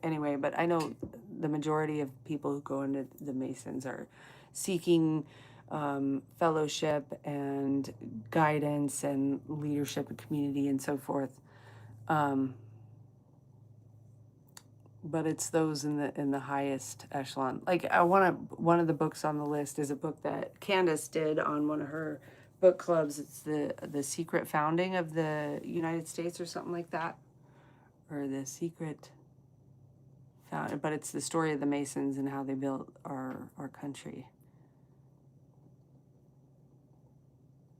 Anyway, but I know the majority of people who go into the Masons are seeking fellowship and guidance and leadership and community and so forth. But it's those in the highest echelon. Like, one of the books on the list is a book that Candace did on one of her book clubs. It's the Secret Founding of the United States or something like that, or the Secret Found. But it's the story of the Masons and how they built our country.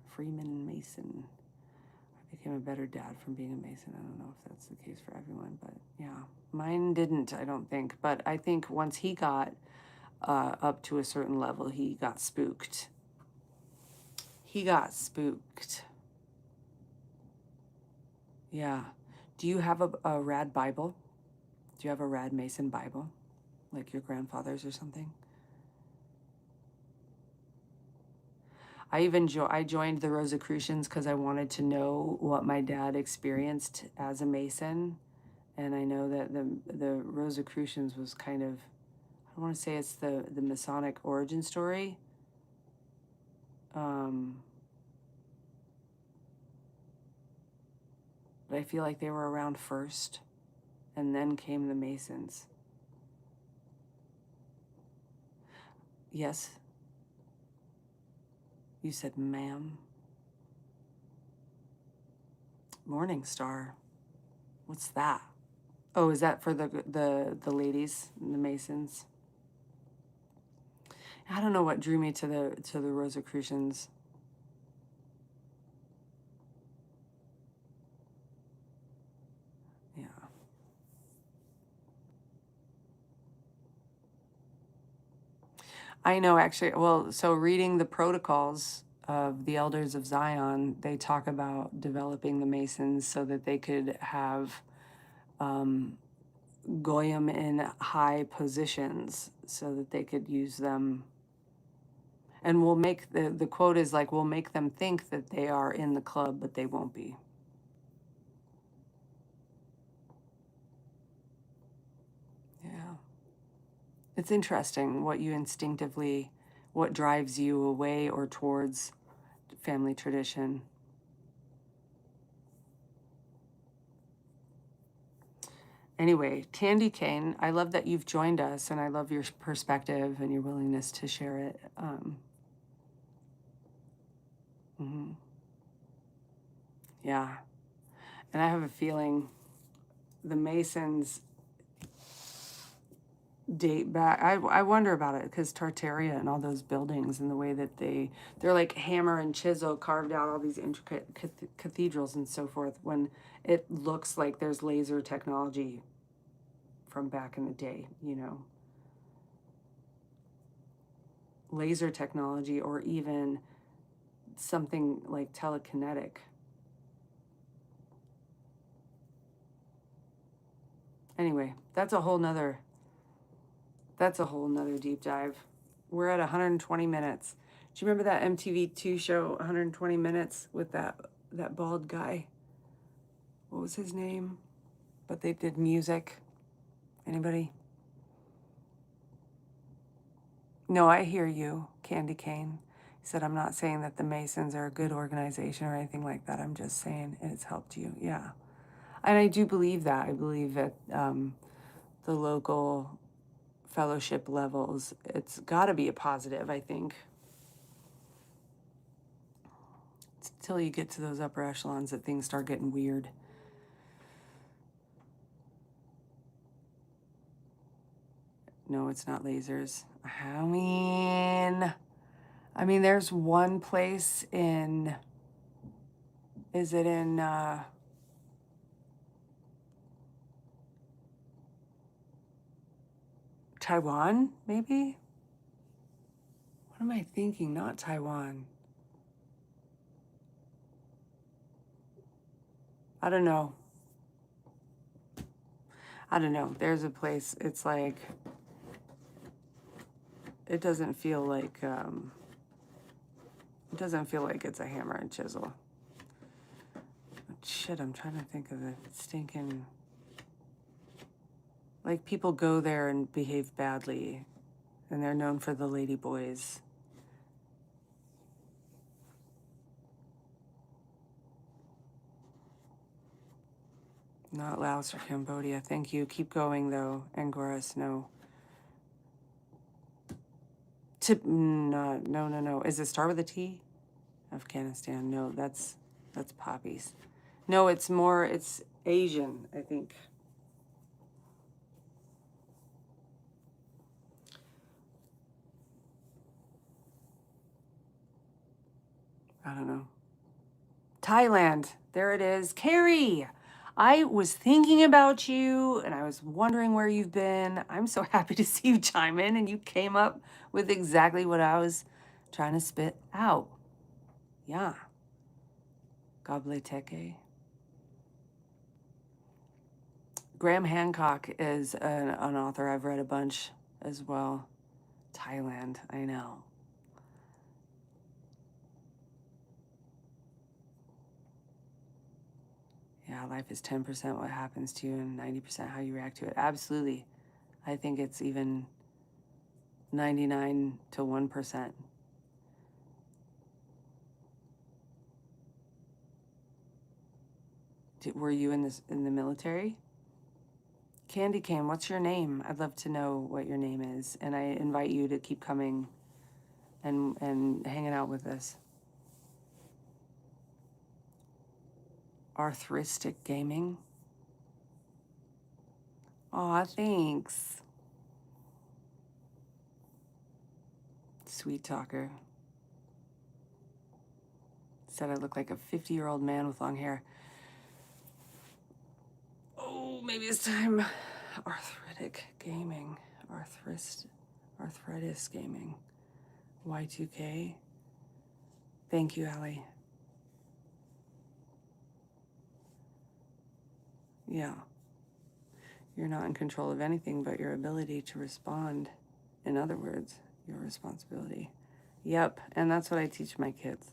Freeman Mason. I became a better dad from being a Mason. I don't know if that's the case for everyone, but yeah. Mine didn't, I don't think. But I think once he got up to a certain level, he got spooked. He got spooked. Yeah. Do you have a rad Bible? Do you have a rad Mason Bible? Like your grandfather's or something? I joined the Rosicrucians because I wanted to know what my dad experienced as a Mason. And I know that the Rosicrucians was kind of, I don't want to say it's the Masonic origin story. But I feel like they were around first, and then came the Masons. Yes? You said, ma'am. Morning Star. What's that? Oh, is that for the ladies, the Masons? I don't know what drew me to the Rosicrucians. Yeah. I know, actually. Well, so reading the protocols of the Elders of Zion, they talk about developing the Masons so that they could have goyim in high positions, so that they could use them. And we'll make, the quote is like, we'll make them think that they are in the club, but they won't be. Yeah. It's interesting what you instinctively, what drives you away or towards family tradition. Anyway, Candy Cane, I love that you've joined us, and I love your perspective and your willingness to share it. Yeah. And I have a feeling the Masons date back. I wonder about it because Tartaria and all those buildings and the way that they're like hammer and chisel carved out all these intricate cathedrals and so forth, when it looks like there's laser technology from back in the day, you know. Laser technology, or even something like telekinetic. Anyway, that's a whole nother deep dive. We're at 120 minutes. Do you remember that MTV2 show, 120 Minutes, with that bald guy? What was his name? But they did music. Anybody? No, I hear you, Candy Cane. He said, I'm not saying that the Masons are a good organization or anything like that. I'm just saying it's helped you. Yeah. And I do believe that. I believe that the local fellowship levels, it's got to be a positive, I think. It's until you get to those upper echelons that things start getting weird. No, it's not lasers. I mean, there's one place in, is it in, Taiwan, maybe? What am I thinking? Not Taiwan. I don't know. There's a place, it's like, it doesn't feel like it's a hammer and chisel. Shit, I'm trying to think of the stinking, like, people go there and behave badly, and they're known for the lady boys. Not Laos or Cambodia. Thank you. Keep going, though. Angoras, no. No. Is it start with a T? Afghanistan. No, that's poppies. No, it's Asian, I think. I don't know. Thailand. There it is. Carrie, I was thinking about you and I was wondering where you've been. I'm so happy to see you chime in, and you came up with exactly what I was trying to spit out. Yeah. Goblet teke. Graham Hancock is an author I've read a bunch as well. Thailand, I know. Yeah, life is 10% what happens to you and 90% how you react to it. Absolutely. I think it's even 99 to 1%. Were you in the military? Candy Cane, what's your name? I'd love to know what your name is, and I invite you to keep coming and hanging out with us. Arthristic Gaming. Aw, thanks. Sweet talker. Said I look like a 50-year-old man with long hair. Oh, maybe it's time. Arthritic Gaming. Arthritis Gaming. Y2K. Thank you, Allie. Yeah. You're not in control of anything but your ability to respond. In other words, your responsibility. Yep, and that's what I teach my kids.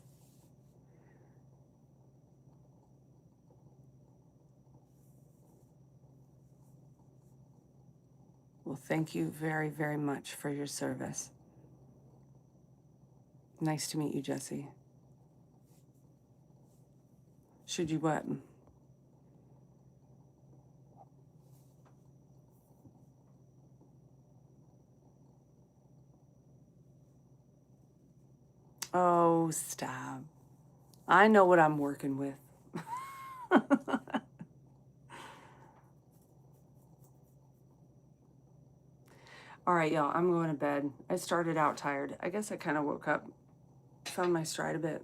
Well, thank you very, very much for your service. Nice to meet you, Jesse. Should you what? Oh, stop. I know what I'm working with. All right, y'all, I'm going to bed. I started out tired. I guess I kind of woke up, found my stride a bit.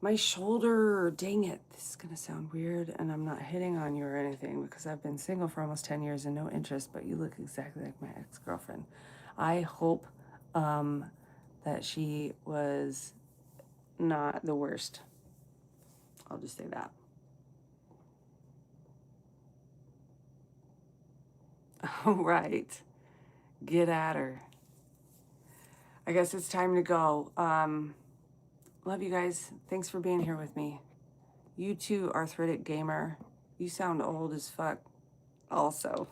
My shoulder, dang it. This is going to sound weird, and I'm not hitting on you or anything because I've been single for almost 10 years and no interest, but you look exactly like my ex-girlfriend. I hope that she was not the worst. I'll just say that. All right. Get at her. I guess it's time to go. Love you guys. Thanks for being here with me. You too, arthritic gamer. You sound old as fuck also.